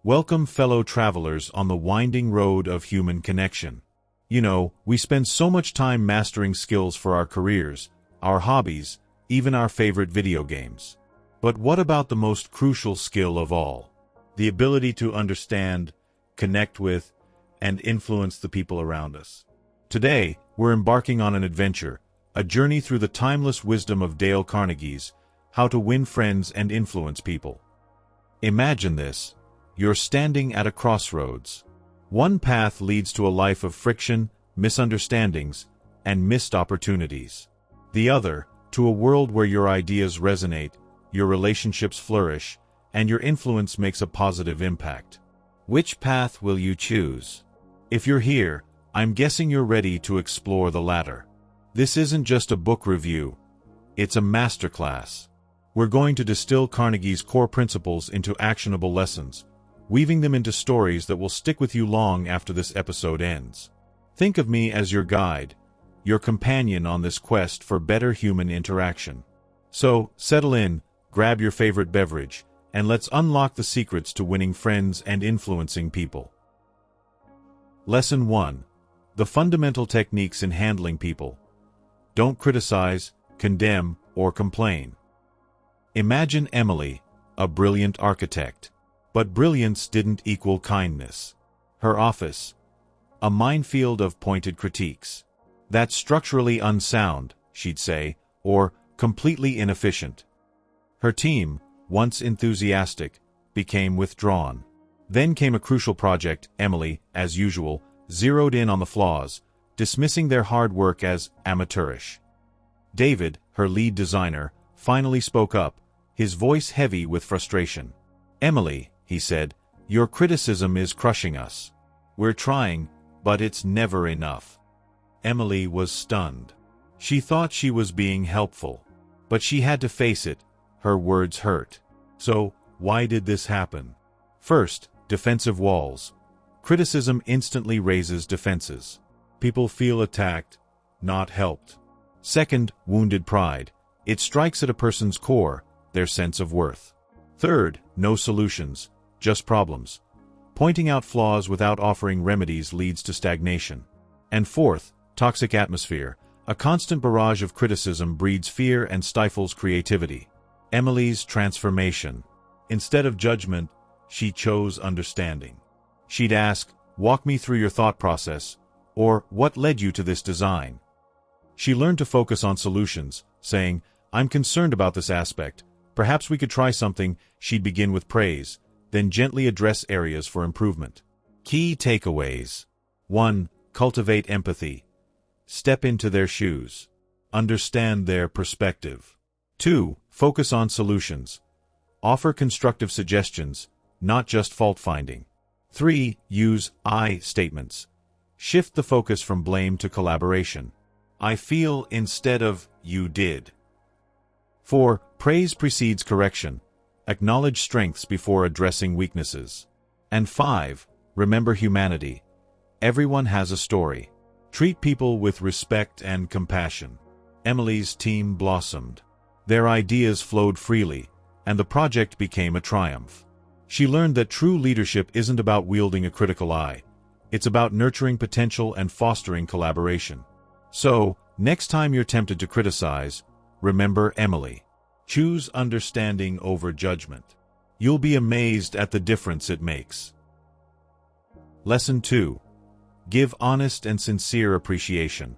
Welcome, fellow travelers on the winding road of human connection. You know, we spend so much time mastering skills for our careers, our hobbies, even our favorite video games. But what about the most crucial skill of all? The ability to understand, connect with, and influence the people around us. Today, we're embarking on an adventure, a journey through the timeless wisdom of Dale Carnegie's How to Win Friends and Influence People. Imagine this. You're standing at a crossroads. One path leads to a life of friction, misunderstandings, and missed opportunities. The other, to a world where your ideas resonate, your relationships flourish, and your influence makes a positive impact. Which path will you choose? If you're here, I'm guessing you're ready to explore the latter. This isn't just a book review. It's a masterclass. We're going to distill Carnegie's core principles into actionable lessons, weaving them into stories that will stick with you long after this episode ends. Think of me as your guide, your companion on this quest for better human interaction. So, settle in, grab your favorite beverage, and let's unlock the secrets to winning friends and influencing people. Lesson 1. The fundamental techniques in handling people. Don't criticize, condemn, or complain. Imagine Emily, a brilliant architect. But brilliance didn't equal kindness. Her office, a minefield of pointed critiques. That's structurally unsound, she'd say, or completely inefficient. Her team, once enthusiastic, became withdrawn. Then came a crucial project. Emily, as usual, zeroed in on the flaws, dismissing their hard work as amateurish. David, her lead designer, finally spoke up, his voice heavy with frustration. "Emily," he said, "your criticism is crushing us. We're trying, but it's never enough." Emily was stunned. She thought she was being helpful. But she had to face it, her words hurt. So, why did this happen? First, defensive walls. Criticism instantly raises defenses. People feel attacked, not helped. Second, wounded pride. It strikes at a person's core, their sense of worth. Third, no solutions, just problems. Pointing out flaws without offering remedies leads to stagnation. And fourth, toxic atmosphere. A constant barrage of criticism breeds fear and stifles creativity. Emily's transformation. Instead of judgment, she chose understanding. She'd ask, "Walk me through your thought process," or "What led you to this design?" She learned to focus on solutions, saying, "I'm concerned about this aspect. Perhaps we could try something." She'd begin with praise, then gently address areas for improvement. Key takeaways. 1. Cultivate empathy. Step into their shoes. Understand their perspective. 2. Focus on solutions. Offer constructive suggestions, not just fault-finding. 3. Use I statements. Shift the focus from blame to collaboration. I feel instead of you did. 4. Praise precedes correction. Acknowledge strengths before addressing weaknesses. And 5. Remember humanity. Everyone has a story. Treat people with respect and compassion. Emily's team blossomed. Their ideas flowed freely, and the project became a triumph. She learned that true leadership isn't about wielding a critical eye. It's about nurturing potential and fostering collaboration. So, next time you're tempted to criticize, remember Emily. Choose understanding over judgment. You'll be amazed at the difference it makes. Lesson 2. Give honest and sincere appreciation.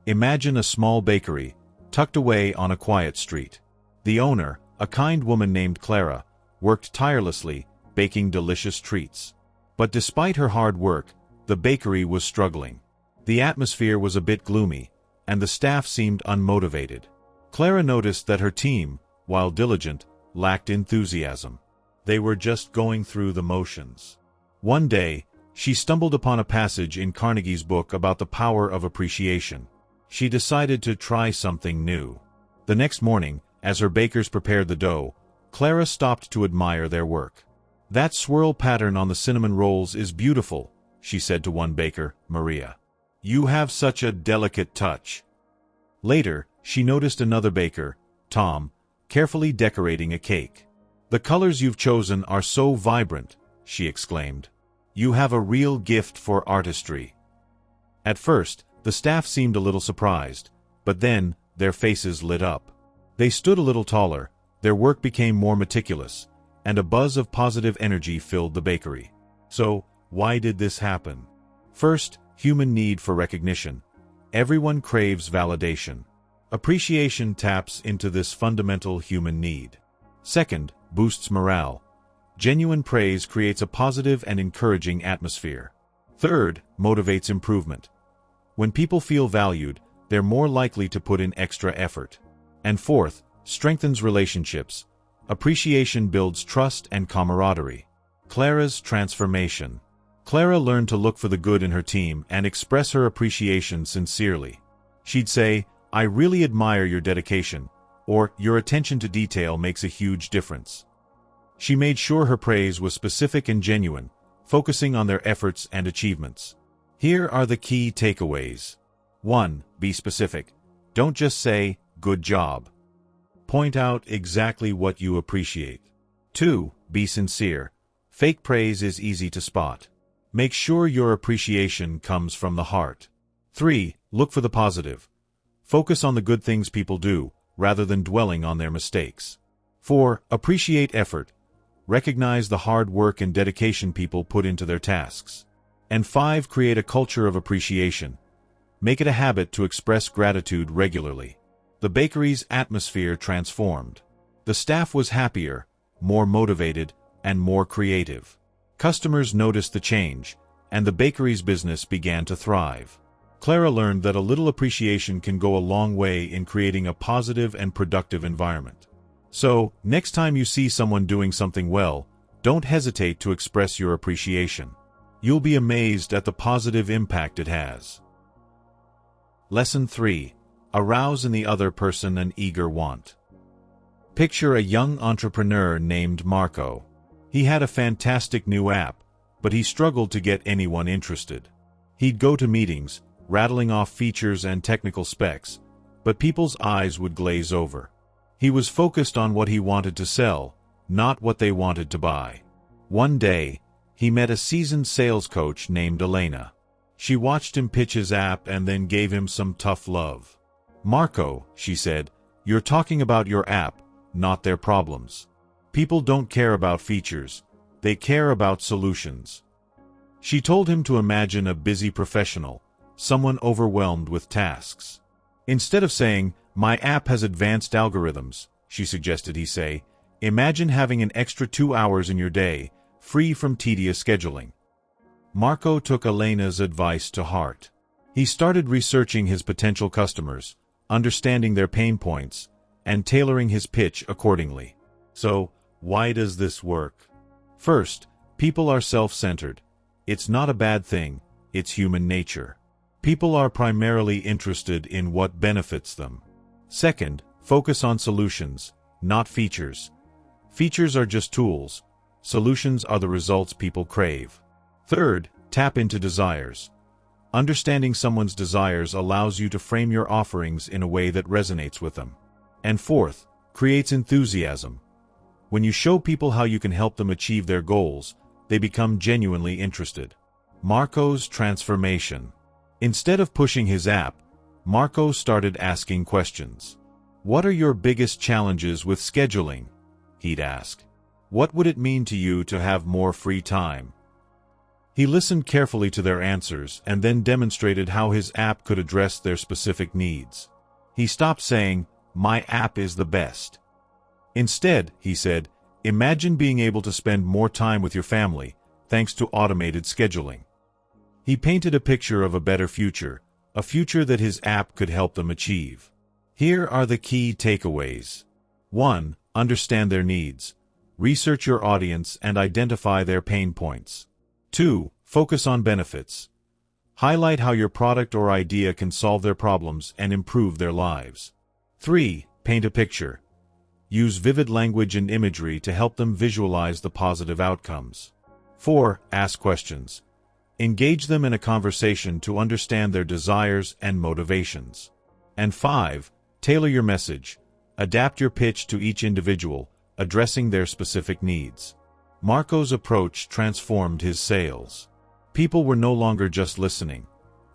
Imagine a small bakery, tucked away on a quiet street. The owner, a kind woman named Clara, worked tirelessly, baking delicious treats. But despite her hard work, the bakery was struggling. The atmosphere was a bit gloomy, and the staff seemed unmotivated. Clara noticed that her team, while diligent, lacked enthusiasm. They were just going through the motions. One day, she stumbled upon a passage in Carnegie's book about the power of appreciation. She decided to try something new. The next morning, as her bakers prepared the dough, Clara stopped to admire their work. "That swirl pattern on the cinnamon rolls is beautiful," she said to one baker, Maria. "You have such a delicate touch." Later, she noticed another baker, Tom, carefully decorating a cake. "The colors you've chosen are so vibrant," she exclaimed. "You have a real gift for artistry." At first, the staff seemed a little surprised, but then, their faces lit up. They stood a little taller, their work became more meticulous, and a buzz of positive energy filled the bakery. So, why did this happen? First, human need for recognition. Everyone craves validation. Appreciation taps into this fundamental human need. Second, boosts morale. Genuine praise creates a positive and encouraging atmosphere. Third, motivates improvement. When people feel valued, they're more likely to put in extra effort. And fourth, strengthens relationships. Appreciation builds trust and camaraderie. Clara's transformation. Clara learned to look for the good in her team and express her appreciation sincerely. She'd say, "I really admire your dedication," or "Your attention to detail makes a huge difference." She made sure her praise was specific and genuine, focusing on their efforts and achievements. Here are the key takeaways. 1. Be specific. Don't just say, "Good job." Point out exactly what you appreciate. 2. Be sincere. Fake praise is easy to spot. Make sure your appreciation comes from the heart. 3. Look for the positive. Focus on the good things people do, rather than dwelling on their mistakes. 4. Appreciate effort. Recognize the hard work and dedication people put into their tasks. And 5. Create a culture of appreciation. Make it a habit to express gratitude regularly. The bakery's atmosphere transformed. The staff was happier, more motivated, and more creative. Customers noticed the change, and the bakery's business began to thrive. Clara learned that a little appreciation can go a long way in creating a positive and productive environment. So, next time you see someone doing something well, don't hesitate to express your appreciation. You'll be amazed at the positive impact it has. Lesson 3. Arouse in the other person an eager want. Picture a young entrepreneur named Marco. He had a fantastic new app, but he struggled to get anyone interested. He'd go to meetings, rattling off features and technical specs, but people's eyes would glaze over. He was focused on what he wanted to sell, not what they wanted to buy. One day, he met a seasoned sales coach named Elena. She watched him pitch his app and then gave him some tough love. "Marco," she said, "you're talking about your app, not their problems. People don't care about features, they care about solutions." She told him to imagine a busy professional, someone overwhelmed with tasks. Instead of saying, "My app has advanced algorithms," she suggested he say, "imagine having an extra 2 hours in your day, free from tedious scheduling." Marco took Elena's advice to heart. He started researching his potential customers, understanding their pain points, and tailoring his pitch accordingly. So, why does this work? First, people are self-centered. It's not a bad thing, it's human nature. People are primarily interested in what benefits them. Second, focus on solutions, not features. Features are just tools. Solutions are the results people crave. Third, tap into desires. Understanding someone's desires allows you to frame your offerings in a way that resonates with them. And fourth, creates enthusiasm. When you show people how you can help them achieve their goals, they become genuinely interested. Marco's transformation. Instead of pushing his app, Marco started asking questions. "What are your biggest challenges with scheduling?" he'd ask. "What would it mean to you to have more free time?" He listened carefully to their answers and then demonstrated how his app could address their specific needs. He stopped saying, "My app is the best." Instead, he said, "Imagine being able to spend more time with your family, thanks to automated scheduling." He painted a picture of a better future, a future that his app could help them achieve. Here are the key takeaways. 1. Understand their needs. Research your audience and identify their pain points. 2. Focus on benefits. Highlight how your product or idea can solve their problems and improve their lives. 3. Paint a picture. Use vivid language and imagery to help them visualize the positive outcomes. 4. Ask questions. Engage them in a conversation to understand their desires and motivations. And 5. Tailor your message. Adapt your pitch to each individual, addressing their specific needs. Marco's approach transformed his sales. People were no longer just listening.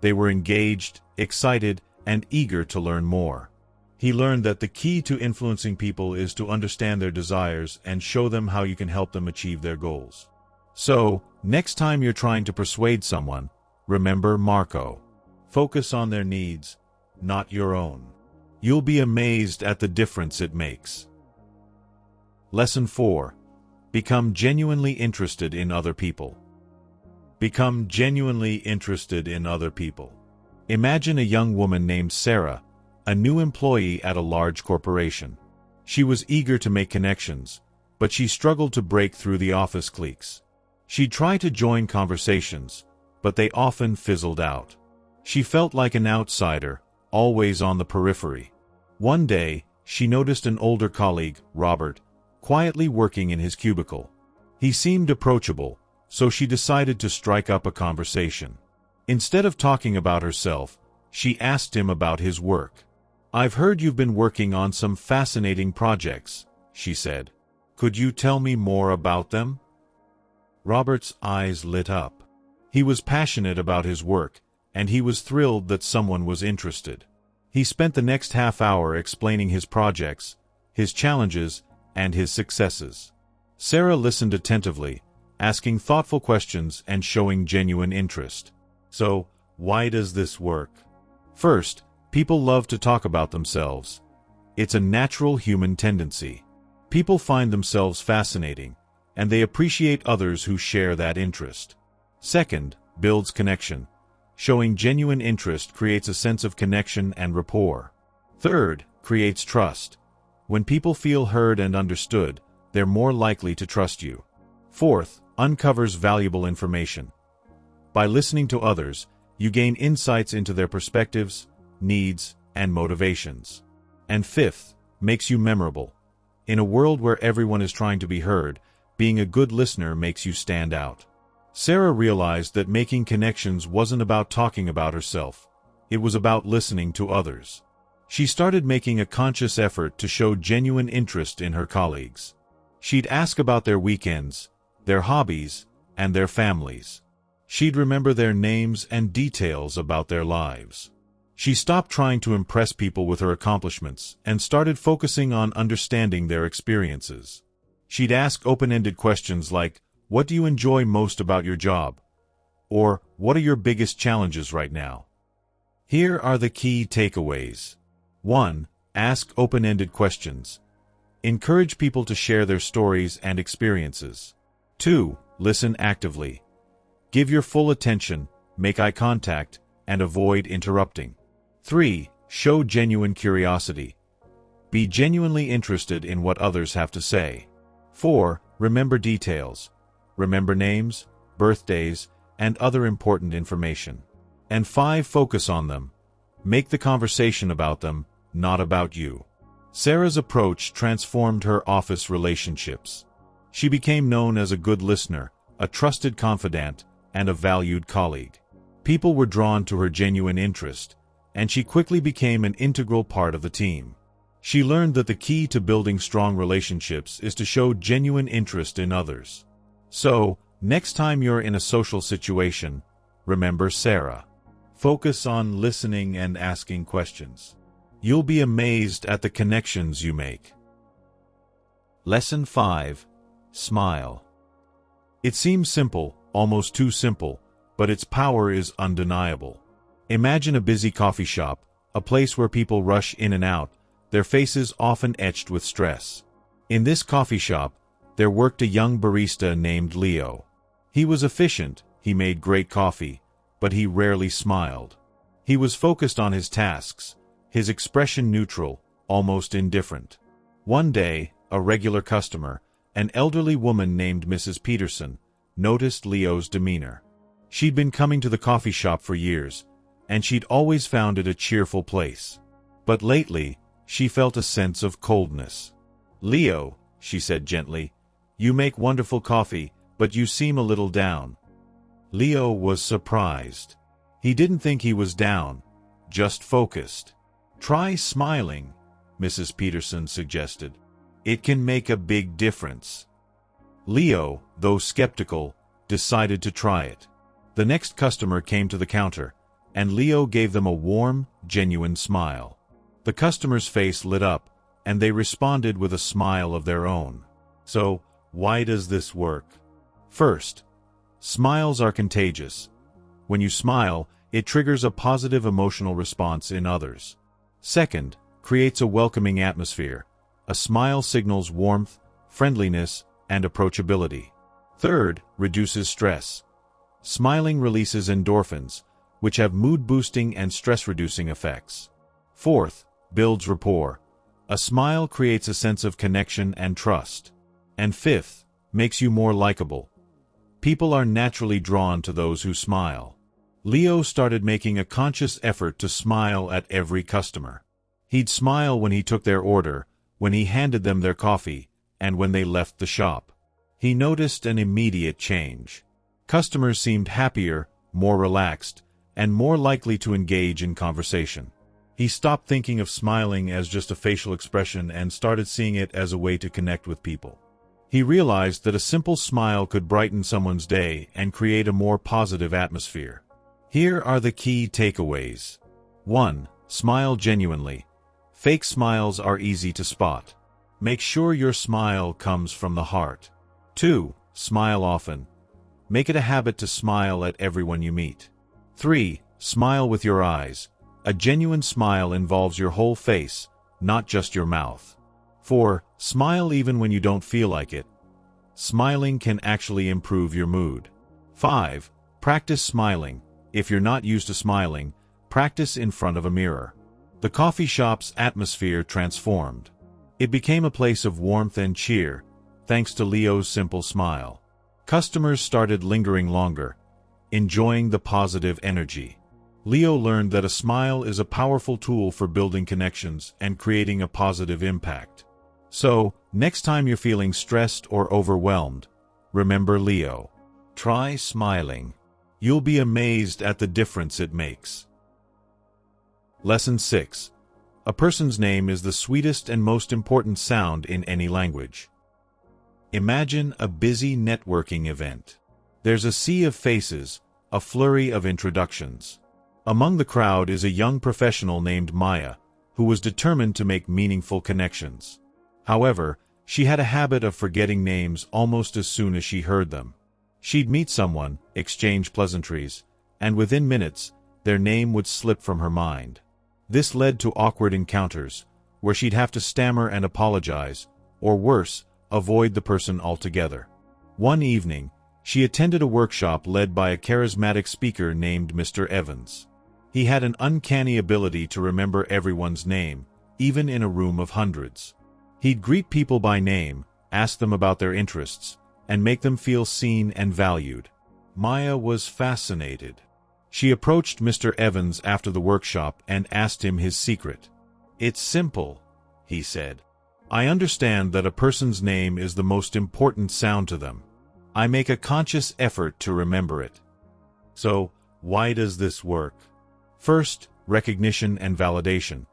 They were engaged, excited, and eager to learn more. He learned that the key to influencing people is to understand their desires and show them how you can help them achieve their goals. So, next time you're trying to persuade someone, remember Marco. Focus on their needs, not your own. You'll be amazed at the difference it makes. Lesson 4. Become genuinely interested in other people. Become genuinely interested in other people. Imagine a young woman named Sarah, a new employee at a large corporation. She was eager to make connections, but she struggled to break through the office cliques. She'd try to join conversations, but they often fizzled out. She felt like an outsider, always on the periphery. One day, she noticed an older colleague, Robert, quietly working in his cubicle. He seemed approachable, so she decided to strike up a conversation. Instead of talking about herself, she asked him about his work. "I've heard you've been working on some fascinating projects," she said. "Could you tell me more about them?" Robert's eyes lit up. He was passionate about his work, and he was thrilled that someone was interested. He spent the next half hour explaining his projects, his challenges, and his successes. Sarah listened attentively, asking thoughtful questions and showing genuine interest. "So, why does this work?" First, people love to talk about themselves. It's a natural human tendency. People find themselves fascinating, and they appreciate others who share that interest. Second, builds connection. Showing genuine interest creates a sense of connection and rapport. Third, creates trust. When people feel heard and understood, they're more likely to trust you. Fourth, uncovers valuable information. By listening to others, you gain insights into their perspectives, needs, and motivations. And fifth, makes you memorable. In a world where everyone is trying to be heard, being a good listener makes you stand out. Sarah realized that making connections wasn't about talking about herself. It was about listening to others. She started making a conscious effort to show genuine interest in her colleagues. She'd ask about their weekends, their hobbies, and their families. She'd remember their names and details about their lives. She stopped trying to impress people with her accomplishments and started focusing on understanding their experiences. She'd ask open-ended questions like, "What do you enjoy most about your job?" Or, "What are your biggest challenges right now?" Here are the key takeaways. 1. Ask open-ended questions. Encourage people to share their stories and experiences. 2. Listen actively. Give your full attention, make eye contact, and avoid interrupting. 3. Show genuine curiosity. Be genuinely interested in what others have to say. 4. Remember details. Remember names, birthdays, and other important information. And 5. Focus on them. Make the conversation about them, not about you. Sarah's approach transformed her office relationships. She became known as a good listener, a trusted confidant, and a valued colleague. People were drawn to her genuine interest, and she quickly became an integral part of the team. She learned that the key to building strong relationships is to show genuine interest in others. So, next time you're in a social situation, remember Sarah. Focus on listening and asking questions. You'll be amazed at the connections you make. Lesson 5. Smile. It seems simple, almost too simple, but its power is undeniable. Imagine a busy coffee shop, a place where people rush in and out, their faces often etched with stress. In this coffee shop, there worked a young barista named Leo. He was efficient, he made great coffee, but he rarely smiled. He was focused on his tasks, his expression neutral, almost indifferent. One day, a regular customer, an elderly woman named Mrs. Peterson, noticed Leo's demeanor. She'd been coming to the coffee shop for years, and she'd always found it a cheerful place. But lately, she felt a sense of coldness. "Leo," she said gently, "you make wonderful coffee, but you seem a little down." Leo was surprised. He didn't think he was down, just focused. "Try smiling," Mrs. Peterson suggested. "It can make a big difference." Leo, though skeptical, decided to try it. The next customer came to the counter, and Leo gave them a warm, genuine smile. The customer's face lit up, and they responded with a smile of their own. So, why does this work? First, smiles are contagious. When you smile, it triggers a positive emotional response in others. Second, creates a welcoming atmosphere. A smile signals warmth, friendliness, and approachability. Third, reduces stress. Smiling releases endorphins, which have mood-boosting and stress-reducing effects. Fourth, builds rapport. A smile creates a sense of connection and trust. And fifth, makes you more likable. People are naturally drawn to those who smile. Leo started making a conscious effort to smile at every customer. He'd smile when he took their order, when he handed them their coffee, and when they left the shop. He noticed an immediate change. Customers seemed happier, more relaxed, and more likely to engage in conversation. He stopped thinking of smiling as just a facial expression and started seeing it as a way to connect with people. He realized that a simple smile could brighten someone's day and create a more positive atmosphere. Here are the key takeaways. 1. Smile genuinely. Fake smiles are easy to spot. Make sure your smile comes from the heart. 2. Smile often. Make it a habit to smile at everyone you meet. 3. Smile with your eyes. A genuine smile involves your whole face, not just your mouth. 4. Smile even when you don't feel like it. Smiling can actually improve your mood. 5. Practice smiling. If you're not used to smiling, practice in front of a mirror. The coffee shop's atmosphere transformed. It became a place of warmth and cheer, thanks to Leo's simple smile. Customers started lingering longer, enjoying the positive energy. Leo learned that a smile is a powerful tool for building connections and creating a positive impact. So, next time you're feeling stressed or overwhelmed, remember Leo. Try smiling. You'll be amazed at the difference it makes. Lesson 6. A person's name is the sweetest and most important sound in any language. Imagine a busy networking event. There's a sea of faces, a flurry of introductions. Among the crowd is a young professional named Maya, who was determined to make meaningful connections. However, she had a habit of forgetting names almost as soon as she heard them. She'd meet someone, exchange pleasantries, and within minutes, their name would slip from her mind. This led to awkward encounters, where she'd have to stammer and apologize, or worse, avoid the person altogether. One evening, she attended a workshop led by a charismatic speaker named Mr. Evans. He had an uncanny ability to remember everyone's name, even in a room of hundreds. He'd greet people by name, ask them about their interests, and make them feel seen and valued. Maya was fascinated. She approached Mr. Evans after the workshop and asked him his secret. "It's simple," he said. "I understand that a person's name is the most important sound to them. I make a conscious effort to remember it." So, why does this work? First, recognition and validation.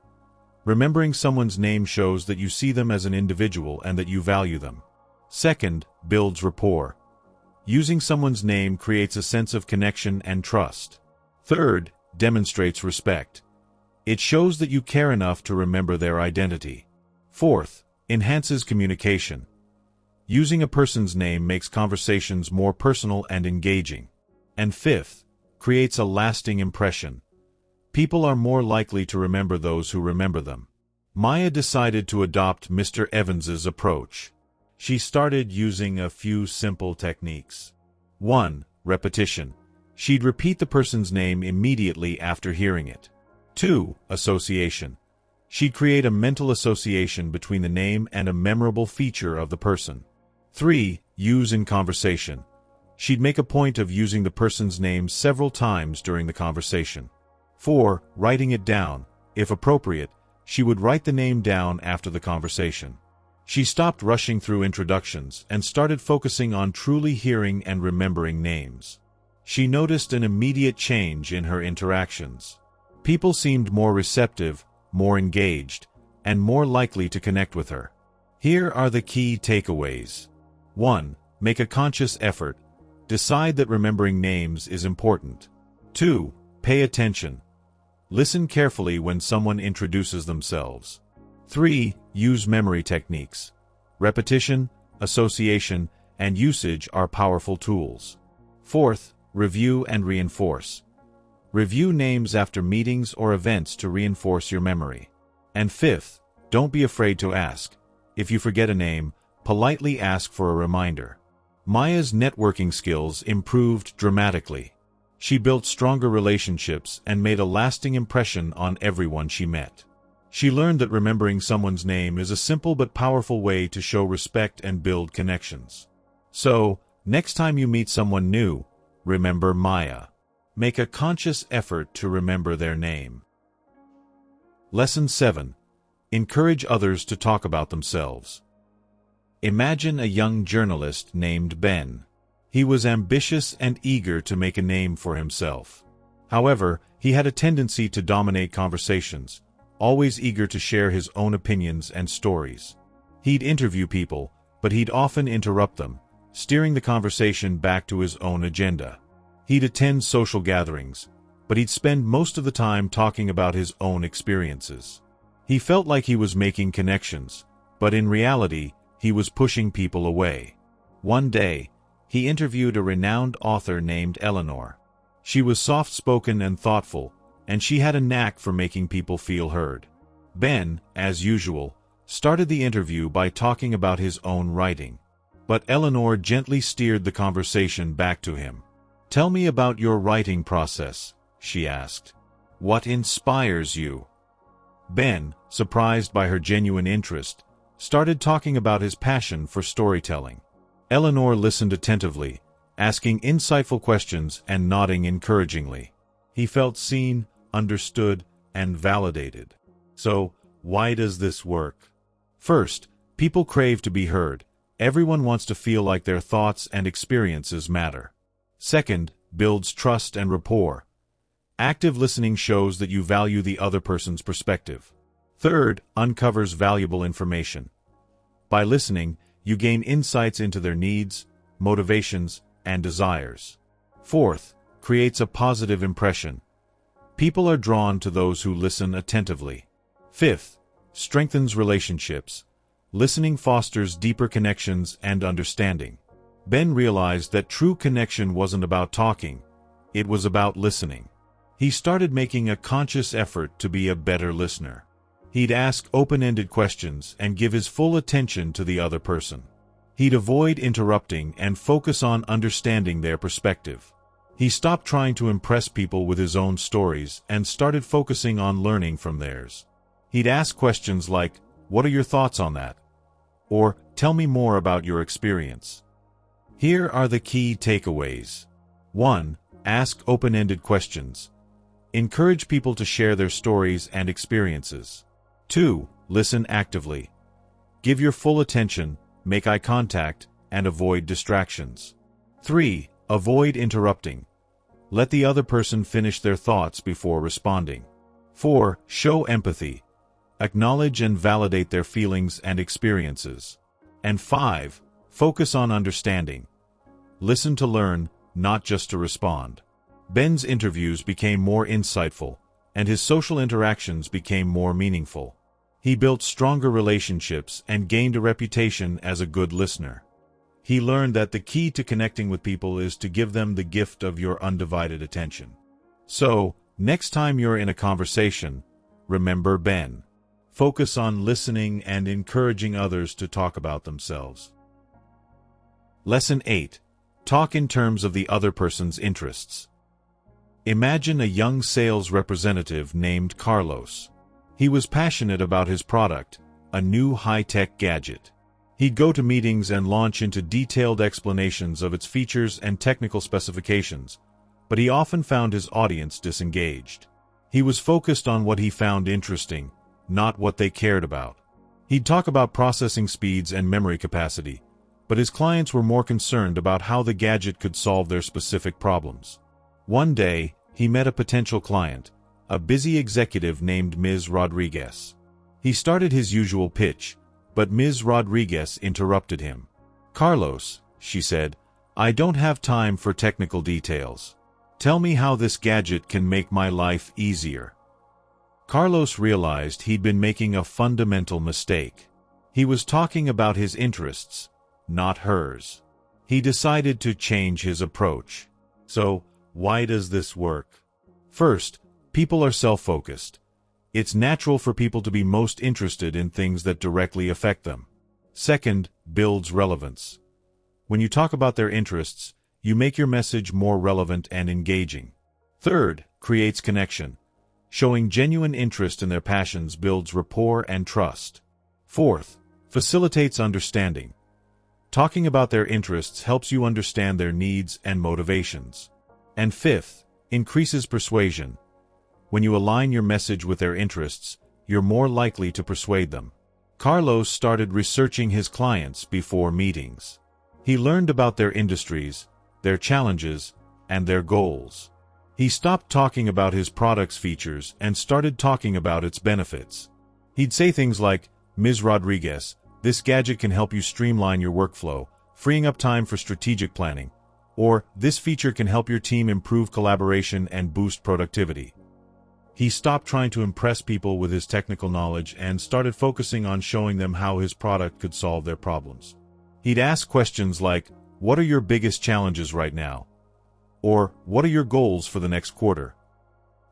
Remembering someone's name shows that you see them as an individual and that you value them. Second, builds rapport. Using someone's name creates a sense of connection and trust. Third, demonstrates respect. It shows that you care enough to remember their identity. Fourth, enhances communication. Using a person's name makes conversations more personal and engaging. And fifth, creates a lasting impression. People are more likely to remember those who remember them. Maya decided to adopt Mr. Evans's approach. She started using a few simple techniques. 1. Repetition. She'd repeat the person's name immediately after hearing it. 2. Association. She'd create a mental association between the name and a memorable feature of the person. 3. Use in conversation. She'd make a point of using the person's name several times during the conversation. 4. Writing it down. If appropriate, she would write the name down after the conversation. She stopped rushing through introductions and started focusing on truly hearing and remembering names. She noticed an immediate change in her interactions. People seemed more receptive, more engaged, and more likely to connect with her. Here are the key takeaways. 1. Make a conscious effort. Decide that remembering names is important. 2. Pay attention. Listen carefully when someone introduces themselves. 3. Use memory techniques. Repetition, association, and usage are powerful tools. 4th, review and reinforce. Review names after meetings or events to reinforce your memory. And 5th, don't be afraid to ask. If you forget a name, politely ask for a reminder. Maya's networking skills improved dramatically. She built stronger relationships and made a lasting impression on everyone she met. She learned that remembering someone's name is a simple but powerful way to show respect and build connections. So, next time you meet someone new, remember Maya. Make a conscious effort to remember their name. Lesson 7. Encourage others to talk about themselves. Imagine a young journalist named Ben. He was ambitious and eager to make a name for himself. However, he had a tendency to dominate conversations, always eager to share his own opinions and stories. He'd interview people, but he'd often interrupt them, steering the conversation back to his own agenda. He'd attend social gatherings, but he'd spend most of the time talking about his own experiences. He felt like he was making connections, but in reality, he was pushing people away. One day, he interviewed a renowned author named Eleanor. She was soft-spoken and thoughtful, and she had a knack for making people feel heard. Ben, as usual, started the interview by talking about his own writing. But Eleanor gently steered the conversation back to him. "Tell me about your writing process," she asked. "What inspires you?" Ben, surprised by her genuine interest, started talking about his passion for storytelling. Eleanor listened attentively, asking insightful questions and nodding encouragingly. He felt seen, understood, and validated. So, why does this work? First, people crave to be heard. Everyone wants to feel like their thoughts and experiences matter. Second, builds trust and rapport. Active listening shows that you value the other person's perspective. Third, uncovers valuable information. By listening, you gain insights into their needs, motivations, and desires. Fourth, creates a positive impression. People are drawn to those who listen attentively. Fifth, strengthens relationships. Listening fosters deeper connections and understanding. Ben realized that true connection wasn't about talking, it was about listening. He started making a conscious effort to be a better listener. He'd ask open-ended questions and give his full attention to the other person. He'd avoid interrupting and focus on understanding their perspective. He stopped trying to impress people with his own stories and started focusing on learning from theirs. He'd ask questions like, "What are your thoughts on that?" Or, "Tell me more about your experience." Here are the key takeaways. 1. Ask open-ended questions. Encourage people to share their stories and experiences. 2. Listen actively. Give your full attention, make eye contact, and avoid distractions. 3. Avoid interrupting. Let the other person finish their thoughts before responding. 4. Show empathy. Acknowledge and validate their feelings and experiences. And 5. Focus on understanding. Listen to learn, not just to respond. Ben's interviews became more insightful, and his social interactions became more meaningful. He built stronger relationships and gained a reputation as a good listener. He learned that the key to connecting with people is to give them the gift of your undivided attention. So, next time you're in a conversation, remember Ben. Focus on listening and encouraging others to talk about themselves. Lesson 8. Talk in terms of the other person's interests. Imagine a young sales representative named Carlos. He was passionate about his product, a new high-tech gadget. He'd go to meetings and launch into detailed explanations of its features and technical specifications, but he often found his audience disengaged. He was focused on what he found interesting, not what they cared about. He'd talk about processing speeds and memory capacity, but his clients were more concerned about how the gadget could solve their specific problems. One day, he met a potential client, a busy executive named Ms. Rodriguez. He started his usual pitch, but Ms. Rodriguez interrupted him. "Carlos," she said. "I don't have time for technical details. Tell me how this gadget can make my life easier." Carlos realized he'd been making a fundamental mistake. He was talking about his interests, not hers. He decided to change his approach. So, why does this work? First, people are self-focused. It's natural for people to be most interested in things that directly affect them. Second, builds relevance. When you talk about their interests, you make your message more relevant and engaging. Third, creates connection. Showing genuine interest in their passions builds rapport and trust. Fourth, facilitates understanding. Talking about their interests helps you understand their needs and motivations. And fifth, increases persuasion. When you align your message with their interests, you're more likely to persuade them. Carlos started researching his clients before meetings. He learned about their industries, their challenges, and their goals. He stopped talking about his product's features and started talking about its benefits. He'd say things like, "Ms. Rodriguez, this gadget can help you streamline your workflow, freeing up time for strategic planning," or "this feature can help your team improve collaboration and boost productivity." He stopped trying to impress people with his technical knowledge and started focusing on showing them how his product could solve their problems. He'd ask questions like, "What are your biggest challenges right now?" Or, "What are your goals for the next quarter?"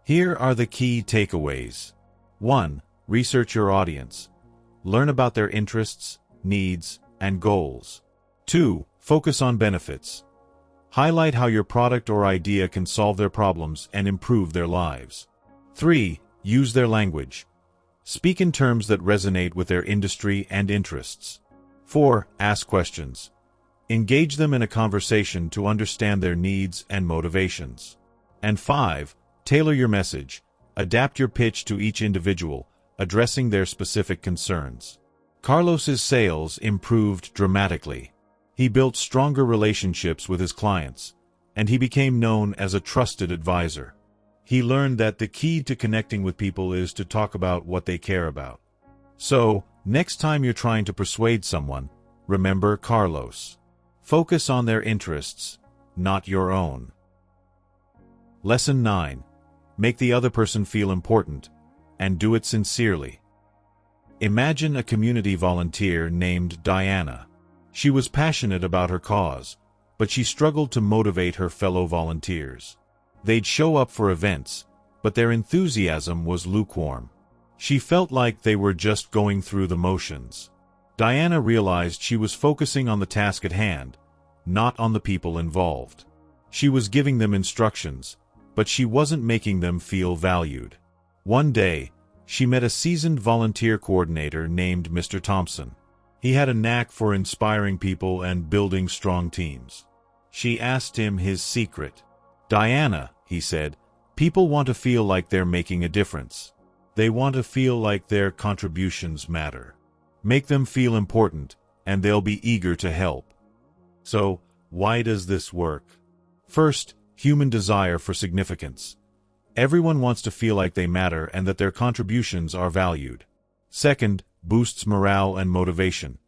Here are the key takeaways. 1. Research your audience. Learn about their interests, needs, and goals. 2. Focus on benefits. Highlight how your product or idea can solve their problems and improve their lives. 3. Use their language. Speak in terms that resonate with their industry and interests. 4. Ask questions. Engage them in a conversation to understand their needs and motivations. And 5. Tailor your message. Adapt your pitch to each individual, addressing their specific concerns. Carlos's sales improved dramatically. He built stronger relationships with his clients, and he became known as a trusted advisor. He learned that the key to connecting with people is to talk about what they care about. So, next time you're trying to persuade someone, remember Carlos. Focus on their interests, not your own. Lesson 9. Make the other person feel important, and do it sincerely. Imagine a community volunteer named Diana. She was passionate about her cause, but she struggled to motivate her fellow volunteers. They'd show up for events, but their enthusiasm was lukewarm. She felt like they were just going through the motions. Diana realized she was focusing on the task at hand, not on the people involved. She was giving them instructions, but she wasn't making them feel valued. One day, she met a seasoned volunteer coordinator named Mr. Thompson. He had a knack for inspiring people and building strong teams. She asked him his secret. "Diana," he said, "people want to feel like they're making a difference. They want to feel like their contributions matter. Make them feel important, and they'll be eager to help." So, why does this work? First, human desire for significance. Everyone wants to feel like they matter and that their contributions are valued. Second, boosts morale and motivation.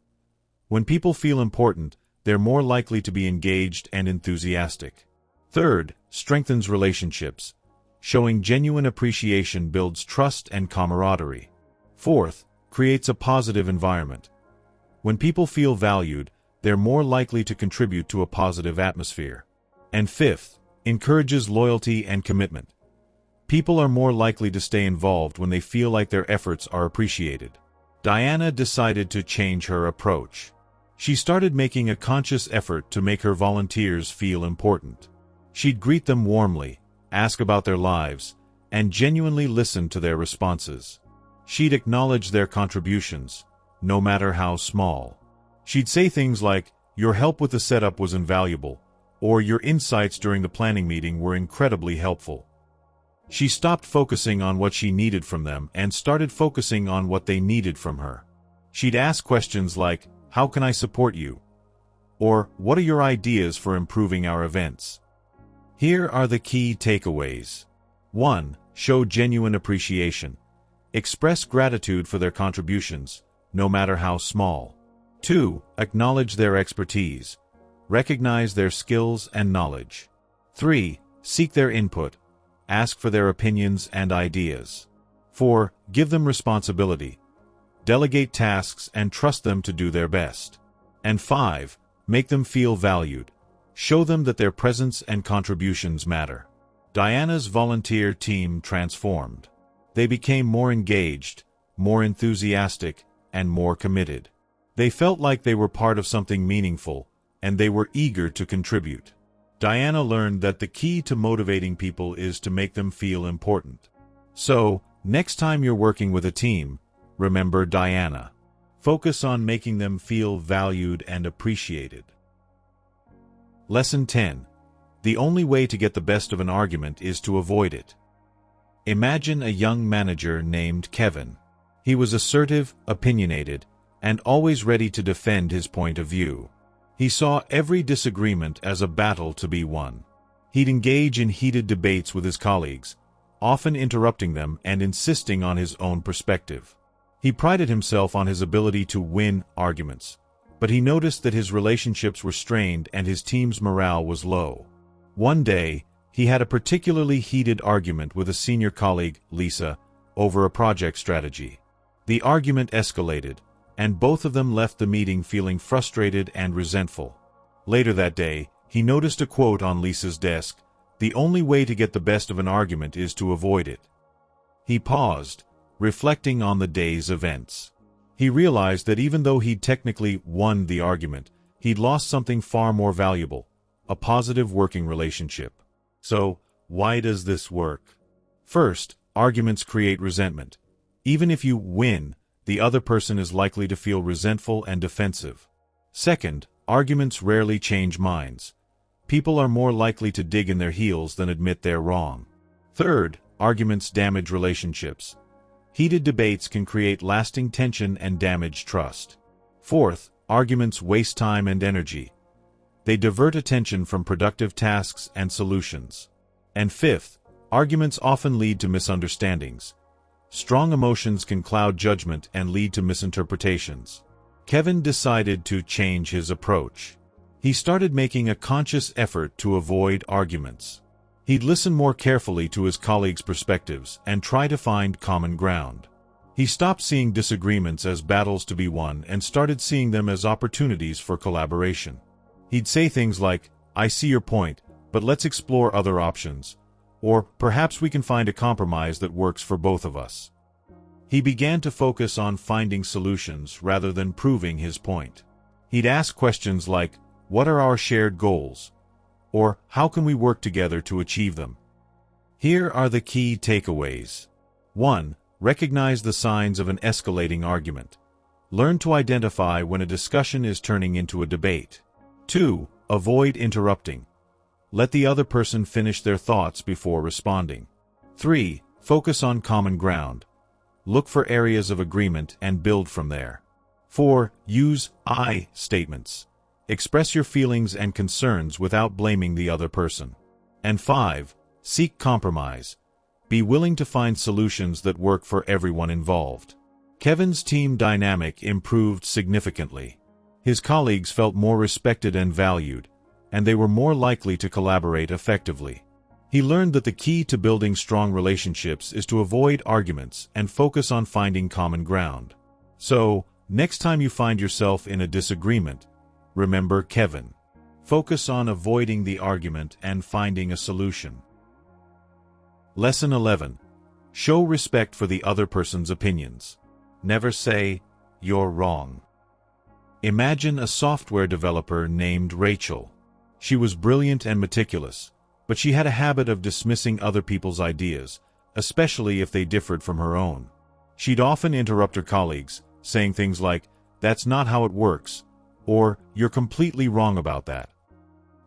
When people feel important, they're more likely to be engaged and enthusiastic. Third, strengthens relationships. Showing genuine appreciation builds trust and camaraderie. Fourth, creates a positive environment. When people feel valued, they're more likely to contribute to a positive atmosphere. And fifth, encourages loyalty and commitment. People are more likely to stay involved when they feel like their efforts are appreciated. Diana decided to change her approach. She started making a conscious effort to make her volunteers feel important. She'd greet them warmly, ask about their lives, and genuinely listen to their responses. She'd acknowledge their contributions, no matter how small. She'd say things like, "Your help with the setup was invaluable," or "Your insights during the planning meeting were incredibly helpful." She stopped focusing on what she needed from them and started focusing on what they needed from her. She'd ask questions like, "How can I support you?" Or, "What are your ideas for improving our events?" Here are the key takeaways. 1. Show genuine appreciation. Express gratitude for their contributions, no matter how small. 2. Acknowledge their expertise. Recognize their skills and knowledge. 3. Seek their input. Ask for their opinions and ideas. 4. Give them responsibility. Delegate tasks and trust them to do their best. And 5. Make them feel valued. Show them that their presence and contributions matter. Diana's volunteer team transformed. They became more engaged, more enthusiastic, and more committed. They felt like they were part of something meaningful, and they were eager to contribute. Diana learned that the key to motivating people is to make them feel important. So, next time you're working with a team, remember Diana. Focus on making them feel valued and appreciated. Lesson 10. The only way to get the best of an argument is to avoid it. Imagine a young manager named Kevin. He was assertive, opinionated, and always ready to defend his point of view. He saw every disagreement as a battle to be won. He'd engage in heated debates with his colleagues, often interrupting them and insisting on his own perspective. He prided himself on his ability to win arguments, but he noticed that his relationships were strained and his team's morale was low. One day, he had a particularly heated argument with a senior colleague, Lisa, over a project strategy. The argument escalated, and both of them left the meeting feeling frustrated and resentful. Later that day, he noticed a quote on Lisa's desk: "The only way to get the best of an argument is to avoid it." He paused, reflecting on the day's events. He realized that even though he'd technically won the argument, he'd lost something far more valuable: a positive working relationship. So, why does this work? First, arguments create resentment. Even if you win, the other person is likely to feel resentful and defensive. Second, arguments rarely change minds. People are more likely to dig in their heels than admit they're wrong. Third, arguments damage relationships. Heated debates can create lasting tension and damage trust. Fourth, arguments waste time and energy. They divert attention from productive tasks and solutions. And fifth, arguments often lead to misunderstandings. Strong emotions can cloud judgment and lead to misinterpretations. Kevin decided to change his approach. He started making a conscious effort to avoid arguments. He'd listen more carefully to his colleagues' perspectives and try to find common ground. He stopped seeing disagreements as battles to be won and started seeing them as opportunities for collaboration. He'd say things like, "I see your point, but let's explore other options," or "perhaps we can find a compromise that works for both of us." He began to focus on finding solutions rather than proving his point. He'd ask questions like, "What are our shared goals?" or "How can we work together to achieve them?" Here are the key takeaways. 1. Recognize the signs of an escalating argument. Learn to identify when a discussion is turning into a debate. 2. Avoid interrupting. Let the other person finish their thoughts before responding. 3. Focus on common ground. Look for areas of agreement and build from there. 4. Use I statements. Express your feelings and concerns without blaming the other person. And 5. Seek compromise. Be willing to find solutions that work for everyone involved. Kevin's team dynamic improved significantly. His colleagues felt more respected and valued, and they were more likely to collaborate effectively. He learned that the key to building strong relationships is to avoid arguments and focus on finding common ground. So, next time you find yourself in a disagreement, remember Kevin. Focus on avoiding the argument and finding a solution. Lesson 11. Show respect for the other person's opinions. Never say, "You're wrong." Imagine a software developer named Rachel. She was brilliant and meticulous, but she had a habit of dismissing other people's ideas, especially if they differed from her own. She'd often interrupt her colleagues, saying things like, "That's not how it works," or "You're completely wrong about that."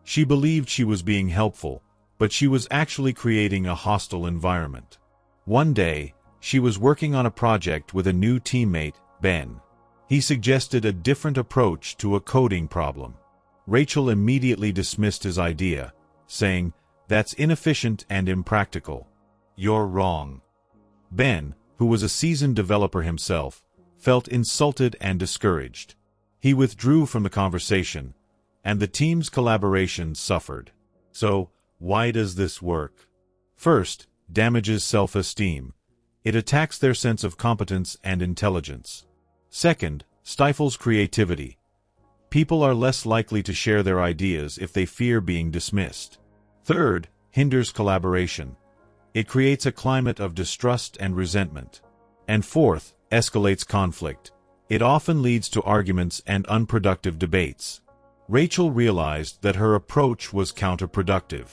She believed she was being helpful, but she was actually creating a hostile environment. One day, she was working on a project with a new teammate, Ben. He suggested a different approach to a coding problem. Rachel immediately dismissed his idea, saying, "That's inefficient and impractical. You're wrong." Ben, who was a seasoned developer himself, felt insulted and discouraged. He withdrew from the conversation, and the team's collaboration suffered. So, why does this work? First, damages self-esteem. It attacks their sense of competence and intelligence. Second, stifles creativity. People are less likely to share their ideas if they fear being dismissed. Third, hinders collaboration. It creates a climate of distrust and resentment. And fourth, escalates conflict. It often leads to arguments and unproductive debates. Rachel realized that her approach was counterproductive.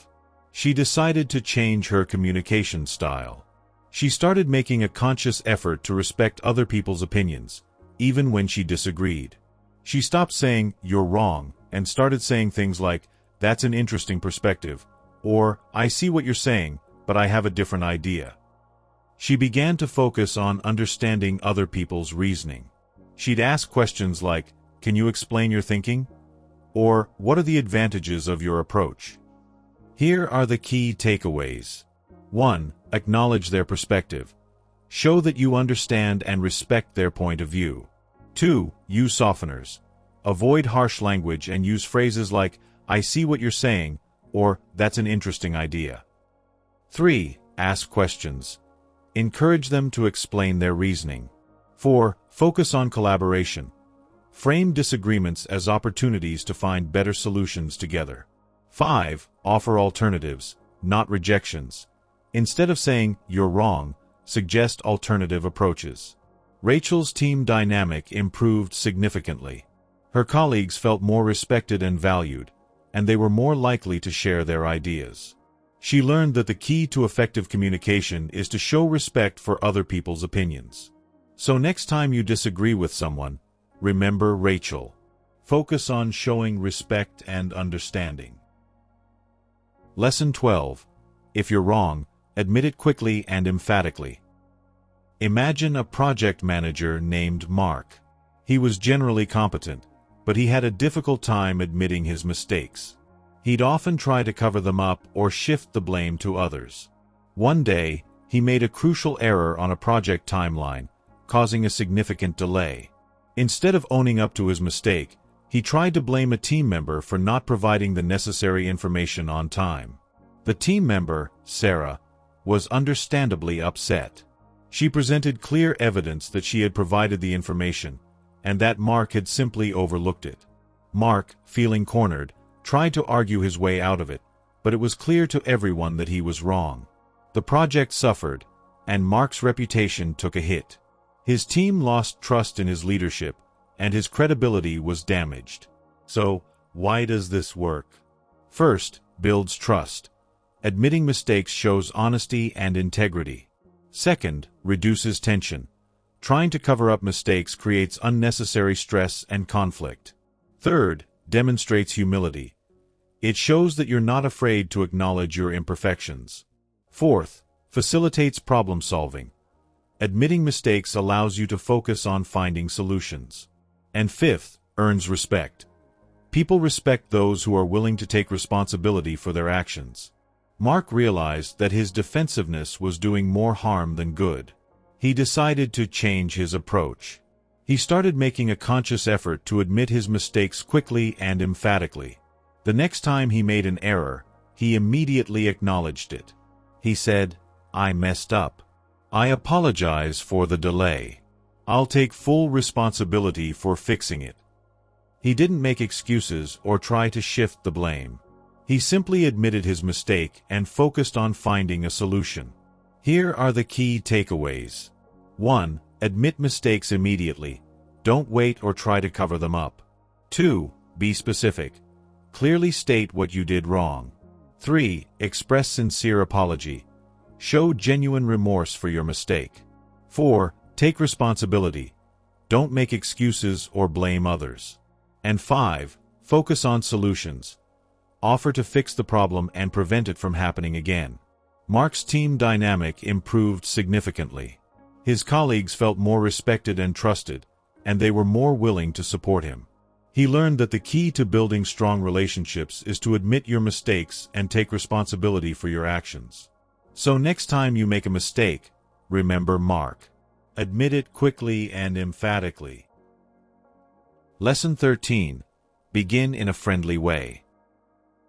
She decided to change her communication style. She started making a conscious effort to respect other people's opinions, even when she disagreed. She stopped saying, "You're wrong," and started saying things like, "That's an interesting perspective," or "I see what you're saying, but I have a different idea." She began to focus on understanding other people's reasoning. She'd ask questions like, "Can you explain your thinking?" Or, "What are the advantages of your approach?" Here are the key takeaways. 1. Acknowledge their perspective. Show that you understand and respect their point of view. 2. Use softeners. Avoid harsh language and use phrases like, "I see what you're saying," or "That's an interesting idea." 3. Ask questions. Encourage them to explain their reasoning. 4. Focus on collaboration. Frame disagreements as opportunities to find better solutions together. 5. Offer alternatives, not rejections. Instead of saying, "You're wrong," suggest alternative approaches. Rachel's team dynamic improved significantly. Her colleagues felt more respected and valued, and they were more likely to share their ideas. She learned that the key to effective communication is to show respect for other people's opinions. So next time you disagree with someone, remember Rachel. Focus on showing respect and understanding. Lesson 12. If you're wrong, admit it quickly and emphatically. Imagine a project manager named Mark. He was generally competent, but he had a difficult time admitting his mistakes. He'd often try to cover them up or shift the blame to others. One day, he made a crucial error on a project timeline, causing a significant delay. Instead of owning up to his mistake, he tried to blame a team member for not providing the necessary information on time. The team member, Sarah, was understandably upset. She presented clear evidence that she had provided the information, and that Mark had simply overlooked it. Mark, feeling cornered, tried to argue his way out of it, but it was clear to everyone that he was wrong. The project suffered, and Mark's reputation took a hit. His team lost trust in his leadership, and his credibility was damaged. So, why does this work? First, builds trust. Admitting mistakes shows honesty and integrity. Second, reduces tension. Trying to cover up mistakes creates unnecessary stress and conflict. Third, demonstrates humility. It shows that you're not afraid to acknowledge your imperfections. Fourth, facilitates problem solving. Admitting mistakes allows you to focus on finding solutions. And fifth, earns respect. People respect those who are willing to take responsibility for their actions. Mark realized that his defensiveness was doing more harm than good. He decided to change his approach. He started making a conscious effort to admit his mistakes quickly and emphatically. The next time he made an error, he immediately acknowledged it. He said, "I messed up. I apologize for the delay. I'll take full responsibility for fixing it." He didn't make excuses or try to shift the blame. He simply admitted his mistake and focused on finding a solution. Here are the key takeaways. 1. Admit mistakes immediately. Don't wait or try to cover them up. 2. Be specific. Clearly state what you did wrong. 3. Express sincere apology. Show genuine remorse for your mistake. 4. Take responsibility. Don't make excuses or blame others. And 5. Focus on solutions. Offer to fix the problem and prevent it from happening again. Mark's team dynamic improved significantly. His colleagues felt more respected and trusted, and they were more willing to support him. He learned that the key to building strong relationships is to admit your mistakes and take responsibility for your actions. So next time you make a mistake, remember Mark. Admit it quickly and emphatically. Lesson 13. Begin in a friendly way.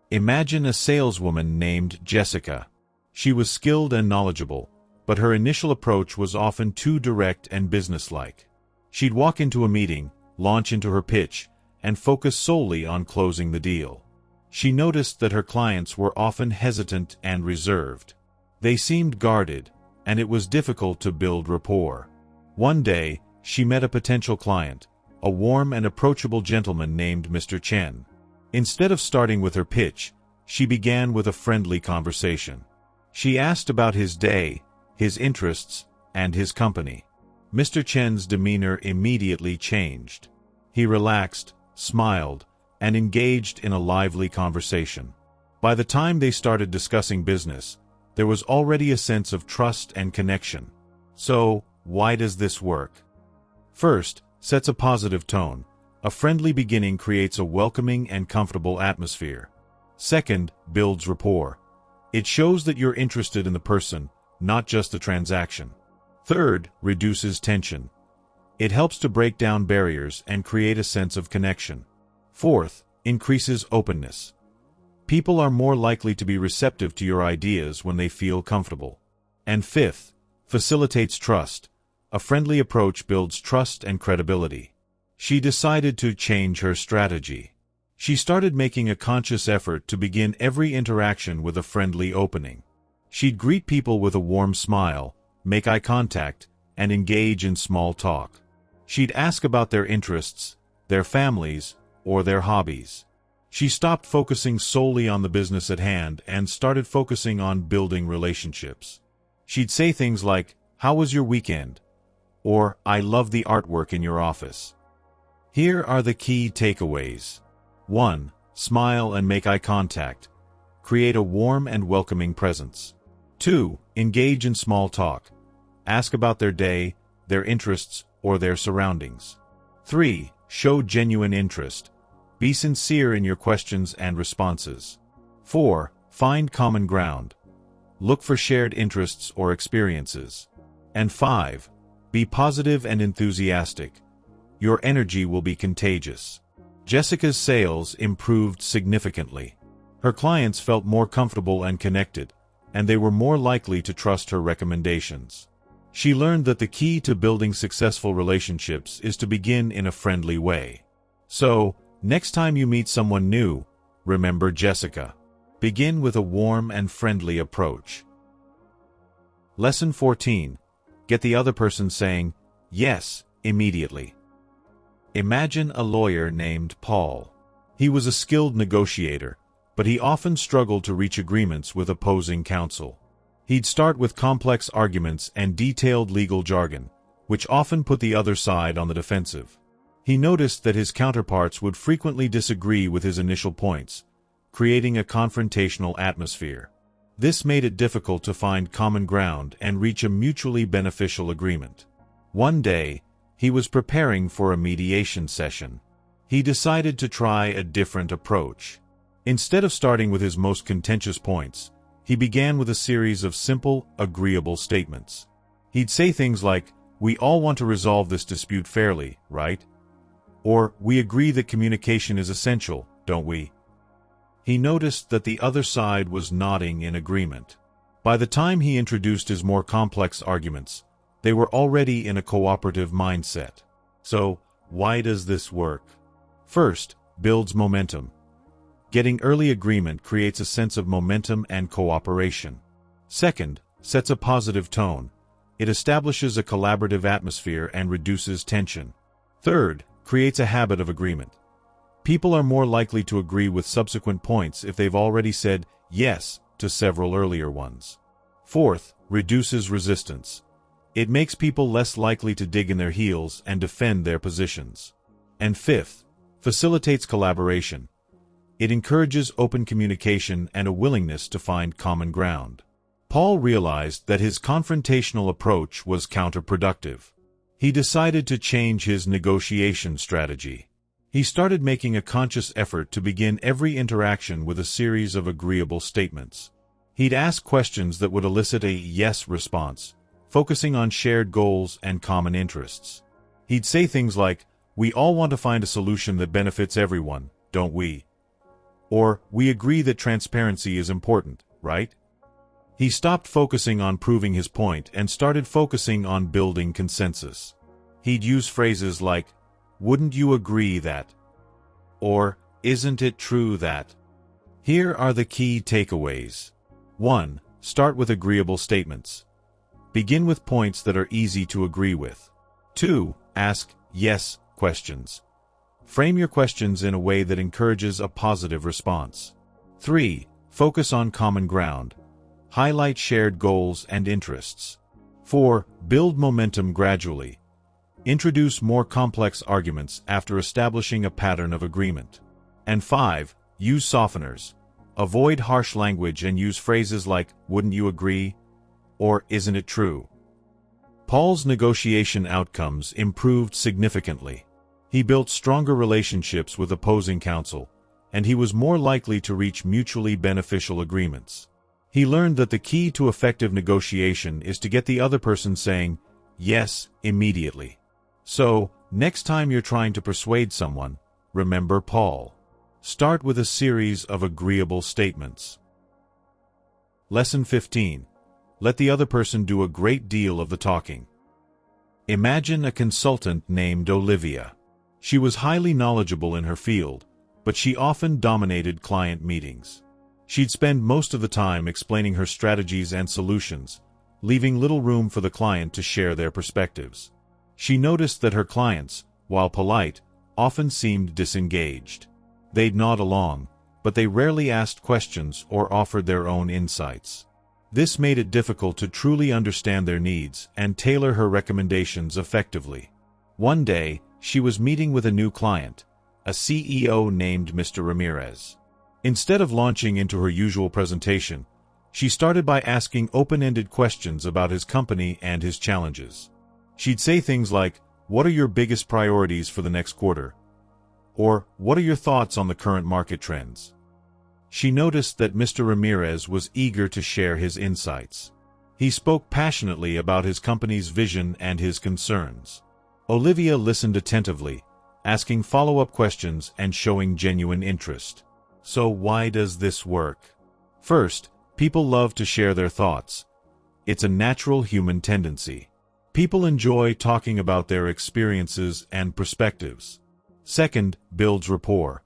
Imagine a saleswoman named Jessica. She was skilled and knowledgeable, but her initial approach was often too direct and businesslike. She'd walk into a meeting, launch into her pitch, and focus solely on closing the deal. She noticed that her clients were often hesitant and reserved. They seemed guarded, and it was difficult to build rapport. One day, she met a potential client, a warm and approachable gentleman named Mr. Chen. Instead of starting with her pitch, she began with a friendly conversation. She asked about his day, his interests, and his company. Mr. Chen's demeanor immediately changed. He relaxed, smiled, and engaged in a lively conversation. By the time they started discussing business, there was already a sense of trust and connection. So, why does this work? First, sets a positive tone. A friendly beginning creates a welcoming and comfortable atmosphere. Second, builds rapport. It shows that you're interested in the person, not just the transaction. Third, reduces tension. It helps to break down barriers and create a sense of connection. Fourth, increases openness. People are more likely to be receptive to your ideas when they feel comfortable. And fifth, facilitates trust. A friendly approach builds trust and credibility. She decided to change her strategy. She started making a conscious effort to begin every interaction with a friendly opening. She'd greet people with a warm smile, make eye contact, and engage in small talk. She'd ask about their interests, their families, or their hobbies. She stopped focusing solely on the business at hand and started focusing on building relationships. She'd say things like, "How was your weekend?" or "I love the artwork in your office." Here are the key takeaways. 1. Smile and make eye contact. Create a warm and welcoming presence. 2. Engage in small talk. Ask about their day, their interests, or their surroundings. 3. Show genuine interest. Be sincere in your questions and responses. 4. Find common ground. Look for shared interests or experiences. And 5. Be positive and enthusiastic. Your energy will be contagious. Jessica's sales improved significantly. Her clients felt more comfortable and connected, and they were more likely to trust her recommendations. She learned that the key to building successful relationships is to begin in a friendly way. So, next time you meet someone new, remember Jessica. Begin with a warm and friendly approach. Lesson 14. Get the other person saying, "Yes," immediately. Imagine a lawyer named Paul. He was a skilled negotiator, but he often struggled to reach agreements with opposing counsel. He'd start with complex arguments and detailed legal jargon, which often put the other side on the defensive. He noticed that his counterparts would frequently disagree with his initial points, creating a confrontational atmosphere. This made it difficult to find common ground and reach a mutually beneficial agreement. One day, he was preparing for a mediation session. He decided to try a different approach. Instead of starting with his most contentious points, he began with a series of simple, agreeable statements. He'd say things like, "We all want to resolve this dispute fairly, right?" Or, "We agree that communication is essential, don't we?" He noticed that the other side was nodding in agreement. By the time he introduced his more complex arguments, they were already in a cooperative mindset. So, why does this work? First, builds momentum. Getting early agreement creates a sense of momentum and cooperation. Second, sets a positive tone. It establishes a collaborative atmosphere and reduces tension. Third, creates a habit of agreement. People are more likely to agree with subsequent points if they've already said yes to several earlier ones. Fourth, reduces resistance. It makes people less likely to dig in their heels and defend their positions. And fifth, facilitates collaboration. It encourages open communication and a willingness to find common ground. Paul realized that his confrontational approach was counterproductive. He decided to change his negotiation strategy. He started making a conscious effort to begin every interaction with a series of agreeable statements. He'd ask questions that would elicit a yes response, focusing on shared goals and common interests. He'd say things like, "We all want to find a solution that benefits everyone, don't we? Or, we agree that transparency is important, right? He stopped focusing on proving his point and started focusing on building consensus. He'd use phrases like, wouldn't you agree that? Or, isn't it true that? Here are the key takeaways. 1. Start with agreeable statements. Begin with points that are easy to agree with. 2. Ask yes questions. Frame your questions in a way that encourages a positive response. 3. Focus on common ground. Highlight shared goals and interests. 4. Build momentum gradually. Introduce more complex arguments after establishing a pattern of agreement. And 5. Use softeners. Avoid harsh language and use phrases like, wouldn't you agree? Or, isn't it true? Paul's negotiation outcomes improved significantly. He built stronger relationships with opposing counsel, and he was more likely to reach mutually beneficial agreements. He learned that the key to effective negotiation is to get the other person saying, yes, immediately. So, next time you're trying to persuade someone, remember Paul. Start with a series of agreeable statements. Lesson 15. Let the other person do a great deal of the talking. Imagine a consultant named Olivia. She was highly knowledgeable in her field, but she often dominated client meetings. She'd spend most of the time explaining her strategies and solutions, leaving little room for the client to share their perspectives. She noticed that her clients, while polite, often seemed disengaged. They'd nod along, but they rarely asked questions or offered their own insights. This made it difficult to truly understand their needs and tailor her recommendations effectively. One day, she was meeting with a new client, a CEO named Mr. Ramirez. Instead of launching into her usual presentation, she started by asking open-ended questions about his company and his challenges. She'd say things like, what are your biggest priorities for the next quarter? Or, what are your thoughts on the current market trends? She noticed that Mr. Ramirez was eager to share his insights. He spoke passionately about his company's vision and his concerns. Olivia listened attentively, asking follow-up questions and showing genuine interest. So why does this work? First, people love to share their thoughts. It's a natural human tendency. People enjoy talking about their experiences and perspectives. Second, builds rapport.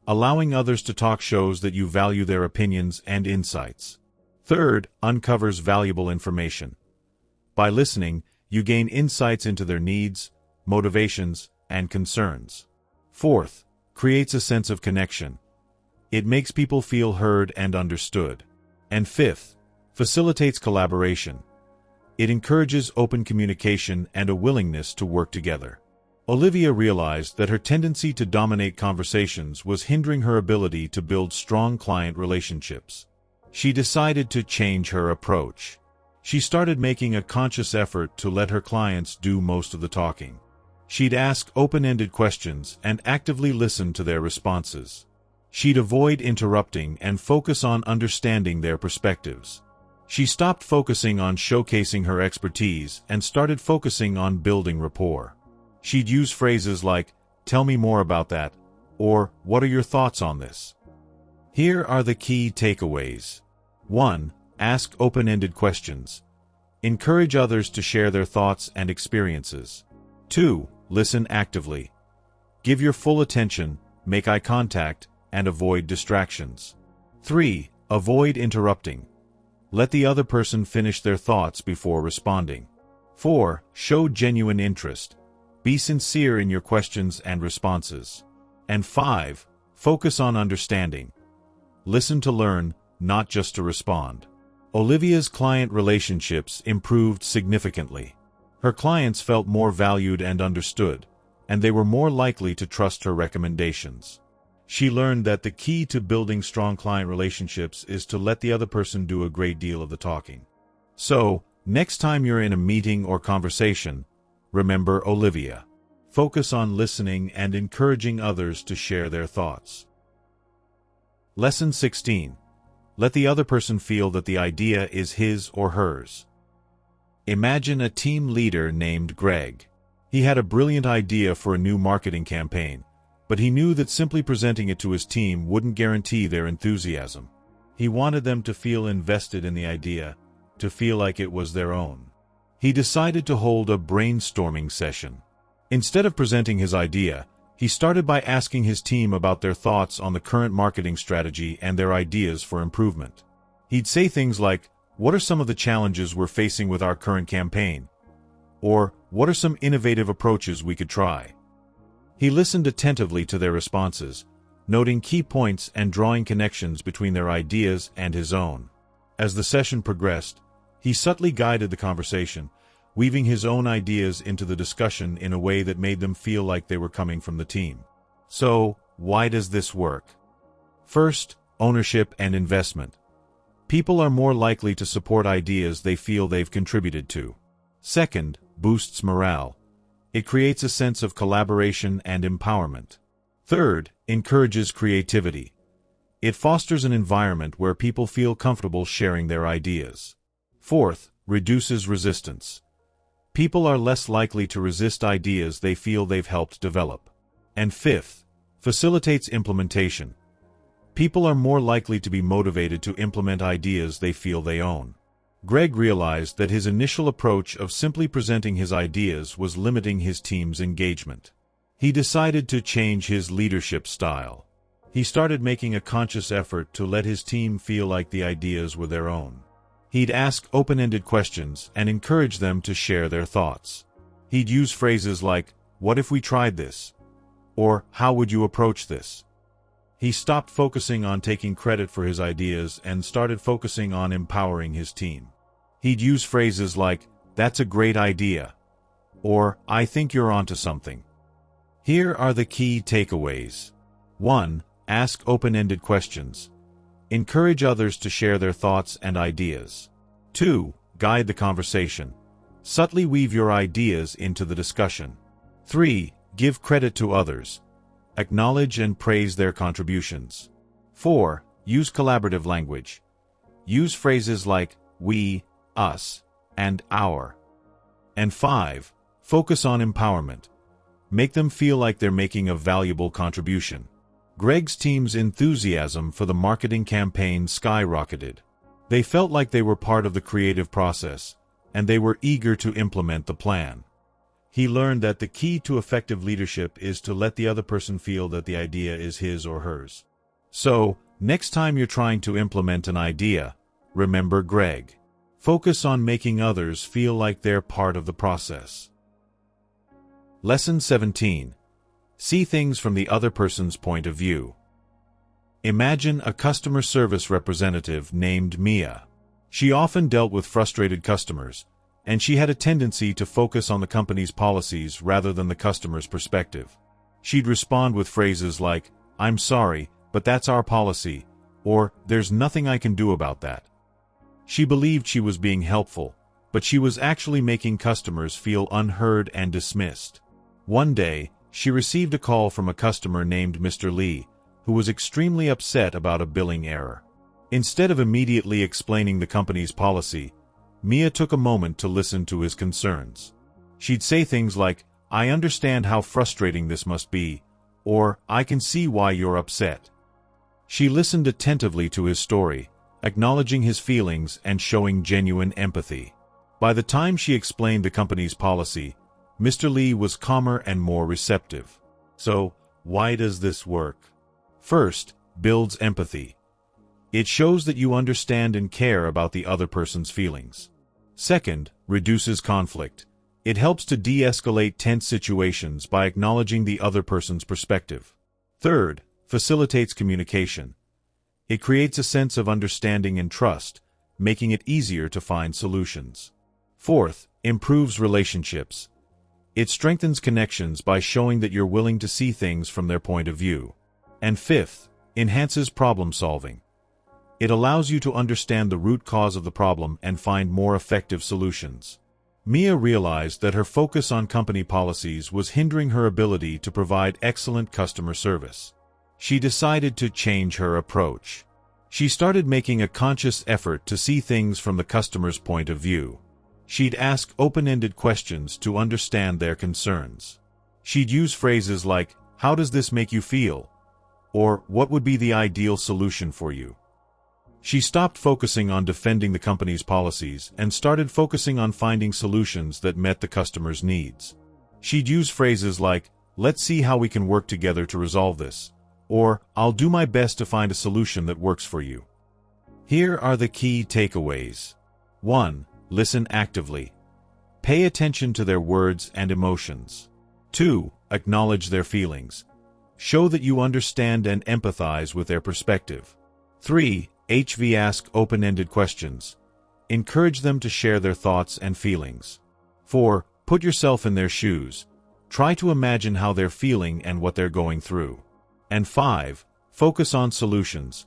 Allowing others to talk shows that you value their opinions and insights. Third, uncovers valuable information. By listening, you gain insights into their needs, motivations, and concerns. Fourth, creates a sense of connection. It makes people feel heard and understood. And fifth, facilitates collaboration. It encourages open communication and a willingness to work together. Olivia realized that her tendency to dominate conversations was hindering her ability to build strong client relationships. She decided to change her approach. She started making a conscious effort to let her clients do most of the talking. She'd ask open-ended questions and actively listen to their responses. She'd avoid interrupting and focus on understanding their perspectives. She stopped focusing on showcasing her expertise and started focusing on building rapport. She'd use phrases like, tell me more about that, or what are your thoughts on this? Here are the key takeaways. 1. Ask open-ended questions. Encourage others to share their thoughts and experiences. 2. Listen actively. Give your full attention, make eye contact, and avoid distractions. 3. Avoid interrupting. Let the other person finish their thoughts before responding. 4. Show genuine interest. Be sincere in your questions and responses. And 5. Focus on understanding. Listen to learn, not just to respond. Olivia's client relationships improved significantly. Her clients felt more valued and understood, and they were more likely to trust her recommendations. She learned that the key to building strong client relationships is to let the other person do a great deal of the talking. So, next time you're in a meeting or conversation, remember Olivia. Focus on listening and encouraging others to share their thoughts. Lesson 16. Let the other person feel that the idea is his or hers. Imagine a team leader named Greg. He had a brilliant idea for a new marketing campaign, but he knew that simply presenting it to his team wouldn't guarantee their enthusiasm. He wanted them to feel invested in the idea, to feel like it was their own. He decided to hold a brainstorming session. Instead of presenting his idea, he started by asking his team about their thoughts on the current marketing strategy and their ideas for improvement. He'd say things like, "What are some of the challenges we're facing with our current campaign?" Or, "What are some innovative approaches we could try?" He listened attentively to their responses, noting key points and drawing connections between their ideas and his own. As the session progressed, he subtly guided the conversation, weaving his own ideas into the discussion in a way that made them feel like they were coming from the team. So, why does this work? First, ownership and investment. People are more likely to support ideas they feel they've contributed to. Second, boosts morale. It creates a sense of collaboration and empowerment. Third, encourages creativity. It fosters an environment where people feel comfortable sharing their ideas. Fourth, reduces resistance. People are less likely to resist ideas they feel they've helped develop. And fifth, facilitates implementation. People are more likely to be motivated to implement ideas they feel they own. Greg realized that his initial approach of simply presenting his ideas was limiting his team's engagement. He decided to change his leadership style. He started making a conscious effort to let his team feel like the ideas were their own. He'd ask open-ended questions and encourage them to share their thoughts. He'd use phrases like, "What if we tried this?" Or, "How would you approach this?" He stopped focusing on taking credit for his ideas and started focusing on empowering his team. He'd use phrases like, "That's a great idea," or "I think you're onto something." Here are the key takeaways. 1. Ask open-ended questions. Encourage others to share their thoughts and ideas. 2. Guide the conversation. Subtly weave your ideas into the discussion. 3. Give credit to others. Acknowledge and praise their contributions. 4. Use collaborative language. Use phrases like we, us, and our. And 5. Focus on empowerment. Make them feel like they're making a valuable contribution. Greg's team's enthusiasm for the marketing campaign skyrocketed. They felt like they were part of the creative process, and they were eager to implement the plan. He learned that the key to effective leadership is to let the other person feel that the idea is his or hers. So, next time you're trying to implement an idea, remember Greg. Focus on making others feel like they're part of the process. Lesson 17. See things from the other person's point of view. Imagine a customer service representative named Mia. She often dealt with frustrated customers, and she had a tendency to focus on the company's policies rather than the customer's perspective. She'd respond with phrases like, "I'm sorry, but that's our policy," or "There's nothing I can do about that." She believed she was being helpful, but she was actually making customers feel unheard and dismissed. One day, she received a call from a customer named Mr. Lee, who was extremely upset about a billing error. Instead of immediately explaining the company's policy, Mia took a moment to listen to his concerns. She'd say things like, "I understand how frustrating this must be," or "I can see why you're upset." She listened attentively to his story, acknowledging his feelings and showing genuine empathy. By the time she explained the company's policy, Mr. Lee was calmer and more receptive. So, why does this work? First, builds empathy. It shows that you understand and care about the other person's feelings. Second, reduces conflict. It helps to de-escalate tense situations by acknowledging the other person's perspective. Third, facilitates communication. It creates a sense of understanding and trust, making it easier to find solutions. Fourth, improves relationships. It strengthens connections by showing that you're willing to see things from their point of view. And fifth, enhances problem solving. It allows you to understand the root cause of the problem and find more effective solutions. Mia realized that her focus on company policies was hindering her ability to provide excellent customer service. She decided to change her approach. She started making a conscious effort to see things from the customer's point of view. She'd ask open-ended questions to understand their concerns. She'd use phrases like, How does this make you feel? Or what would be the ideal solution for you? She stopped focusing on defending the company's policies and started focusing on finding solutions that met the customer's needs. She'd use phrases like, "Let's see how we can work together to resolve this," or "I'll do my best to find a solution that works for you." Here are the key takeaways. 1. Listen actively. Pay attention to their words and emotions. 2. Acknowledge their feelings. Show that you understand and empathize with their perspective. 3. Ask open-ended questions. Encourage them to share their thoughts and feelings. 4. Put yourself in their shoes. Try to imagine how they're feeling and what they're going through. And 5. Focus on solutions.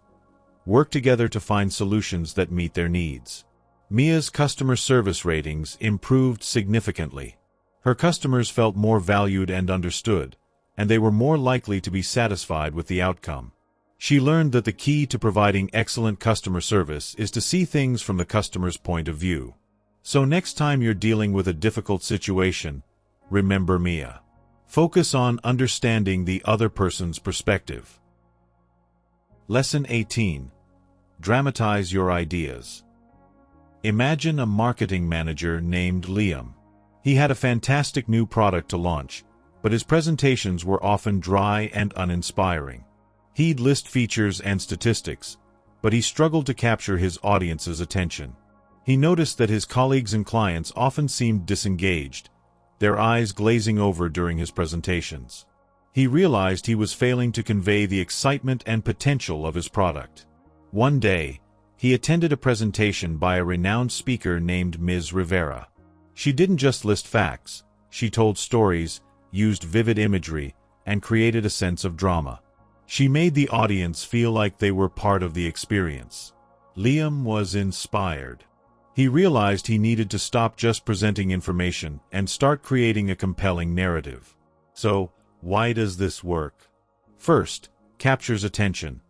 Work together to find solutions that meet their needs. Mia's customer service ratings improved significantly. Her customers felt more valued and understood, and they were more likely to be satisfied with the outcome. She learned that the key to providing excellent customer service is to see things from the customer's point of view. So next time you're dealing with a difficult situation, remember Mia. Focus on understanding the other person's perspective. Lesson 18. Dramatize your ideas. Imagine a marketing manager named Liam. He had a fantastic new product to launch, but his presentations were often dry and uninspiring. He'd list features and statistics, but he struggled to capture his audience's attention. He noticed that his colleagues and clients often seemed disengaged, their eyes glazing over during his presentations. He realized he was failing to convey the excitement and potential of his product. One day, he attended a presentation by a renowned speaker named Ms. Rivera. She didn't just list facts, she told stories, used vivid imagery, and created a sense of drama. She made the audience feel like they were part of the experience. Liam was inspired. He realized he needed to stop just presenting information and start creating a compelling narrative. So, why does this work? First, captures attention.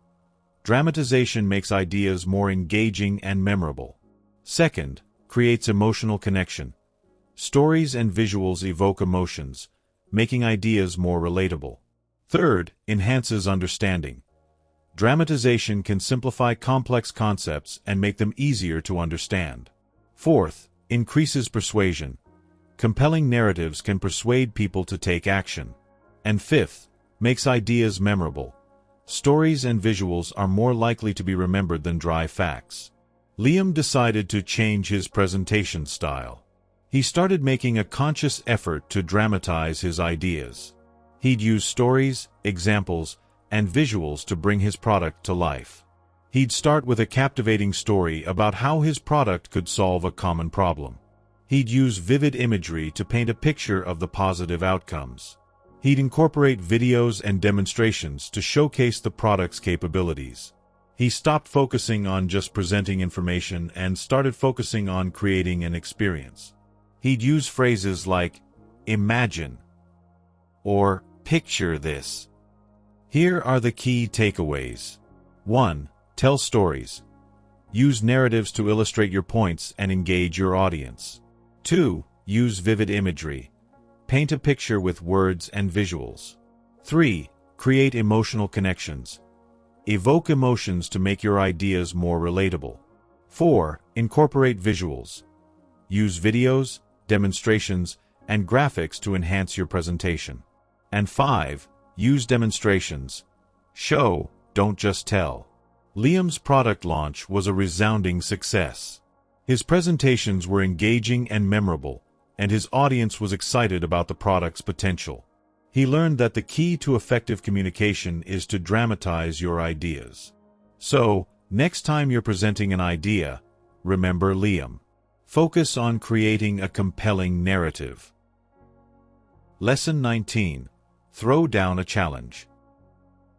Dramatization makes ideas more engaging and memorable. Second, creates emotional connection. Stories and visuals evoke emotions, making ideas more relatable. Third, enhances understanding. Dramatization can simplify complex concepts and make them easier to understand. Fourth, increases persuasion. Compelling narratives can persuade people to take action. And fifth, makes ideas memorable. Stories and visuals are more likely to be remembered than dry facts. Liam decided to change his presentation style. He started making a conscious effort to dramatize his ideas. He'd use stories, examples, and visuals to bring his product to life. He'd start with a captivating story about how his product could solve a common problem. He'd use vivid imagery to paint a picture of the positive outcomes. He'd incorporate videos and demonstrations to showcase the product's capabilities. He stopped focusing on just presenting information and started focusing on creating an experience. He'd use phrases like, "Imagine," or "Picture this." Here are the key takeaways. 1. Tell stories. Use narratives to illustrate your points and engage your audience. 2. Use vivid imagery. Paint a picture with words and visuals. 3. Create emotional connections. Evoke emotions to make your ideas more relatable. 4. Incorporate visuals. Use videos, demonstrations, and graphics to enhance your presentation. And 5. Use demonstrations. Show, don't just tell. Liam's product launch was a resounding success. His presentations were engaging and memorable, and his audience was excited about the product's potential. He learned that the key to effective communication is to dramatize your ideas. So, next time you're presenting an idea, remember Liam. Focus on creating a compelling narrative. Lesson 19. Throw down a challenge.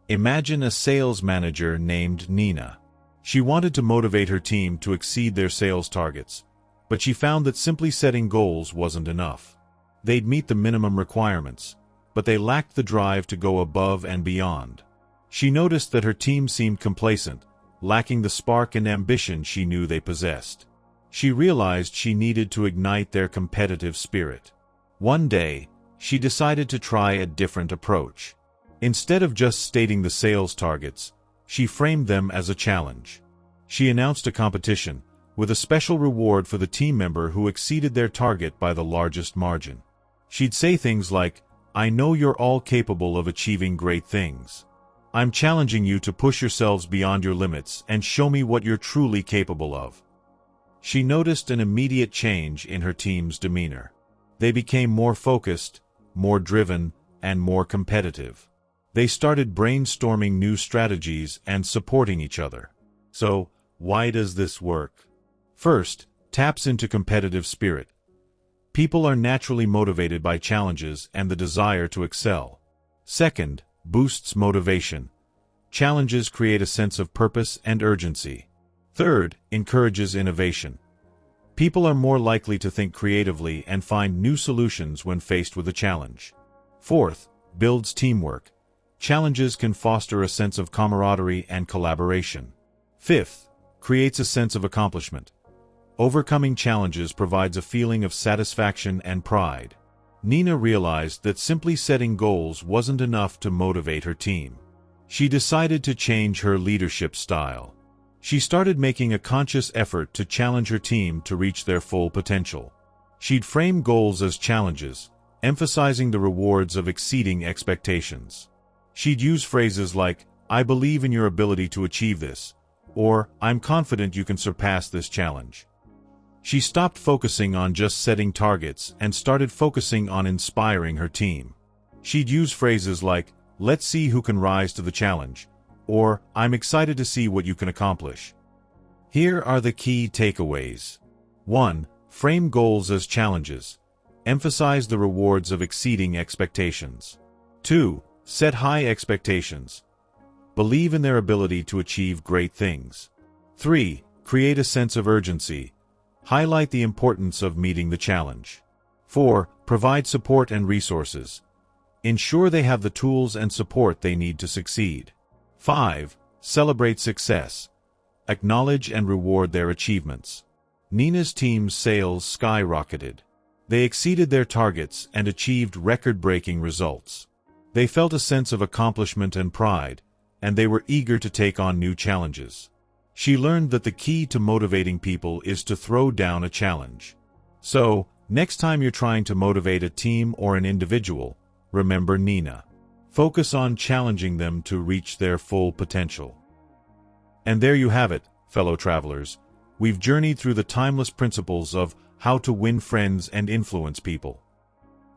Imagine a sales manager named Nina. She wanted to motivate her team to exceed their sales targets, but she found that simply setting goals wasn't enough. They'd meet the minimum requirements, but they lacked the drive to go above and beyond. She noticed that her team seemed complacent, lacking the spark and ambition she knew they possessed. She realized she needed to ignite their competitive spirit. One day, she decided to try a different approach. Instead of just stating the sales targets, she framed them as a challenge. She announced a competition, with a special reward for the team member who exceeded their target by the largest margin. She'd say things like, "I know you're all capable of achieving great things. I'm challenging you to push yourselves beyond your limits and show me what you're truly capable of." She noticed an immediate change in her team's demeanor. They became more focused, more driven, and more competitive. They started brainstorming new strategies and supporting each other. So, why does this work? First, taps into competitive spirit. People are naturally motivated by challenges and the desire to excel. Second, boosts motivation. Challenges create a sense of purpose and urgency. Third, encourages innovation. People are more likely to think creatively and find new solutions when faced with a challenge. Fourth, builds teamwork. Challenges can foster a sense of camaraderie and collaboration. Fifth, creates a sense of accomplishment. Overcoming challenges provides a feeling of satisfaction and pride. Nina realized that simply setting goals wasn't enough to motivate her team. She decided to change her leadership style. She started making a conscious effort to challenge her team to reach their full potential. She'd frame goals as challenges, emphasizing the rewards of exceeding expectations. She'd use phrases like, "I believe in your ability to achieve this," or "I'm confident you can surpass this challenge." She stopped focusing on just setting targets and started focusing on inspiring her team. She'd use phrases like, "Let's see who can rise to the challenge," or "I'm excited to see what you can accomplish." Here are the key takeaways. 1. Frame goals as challenges. Emphasize the rewards of exceeding expectations. 2. Set high expectations. Believe in their ability to achieve great things. 3. Create a sense of urgency. Highlight the importance of meeting the challenge. 4. Provide support and resources. Ensure they have the tools and support they need to succeed. 5. Celebrate success. Acknowledge and reward their achievements. Nina's team's sales skyrocketed. They exceeded their targets and achieved record-breaking results. They felt a sense of accomplishment and pride, and they were eager to take on new challenges. She learned that the key to motivating people is to throw down a challenge. So, next time you're trying to motivate a team or an individual, remember Nina. Focus on challenging them to reach their full potential. And there you have it, fellow travelers. We've journeyed through the timeless principles of how to win friends and influence people.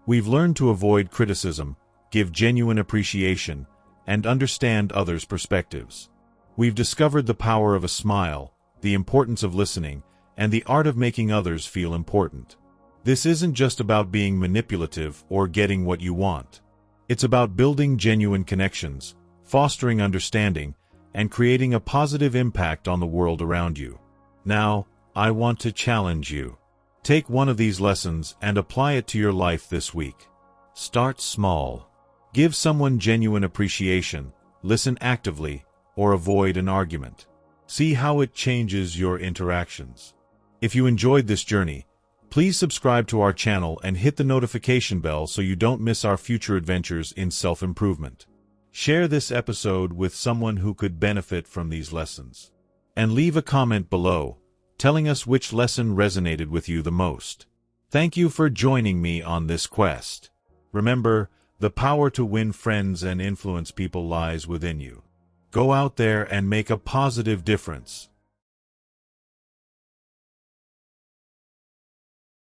We've learned to avoid criticism, give genuine appreciation, and understand others' perspectives. We've discovered the power of a smile, the importance of listening, and the art of making others feel important. This isn't just about being manipulative or getting what you want. It's about building genuine connections, fostering understanding, and creating a positive impact on the world around you. Now, I want to challenge you. Take one of these lessons and apply it to your life this week. Start small. Give someone genuine appreciation, listen actively, or avoid an argument. See how it changes your interactions. If you enjoyed this journey, please subscribe to our channel and hit the notification bell so you don't miss our future adventures in self-improvement. Share this episode with someone who could benefit from these lessons. And leave a comment below, telling us which lesson resonated with you the most. Thank you for joining me on this quest. Remember, the power to win friends and influence people lies within you. Go out there and make a positive difference.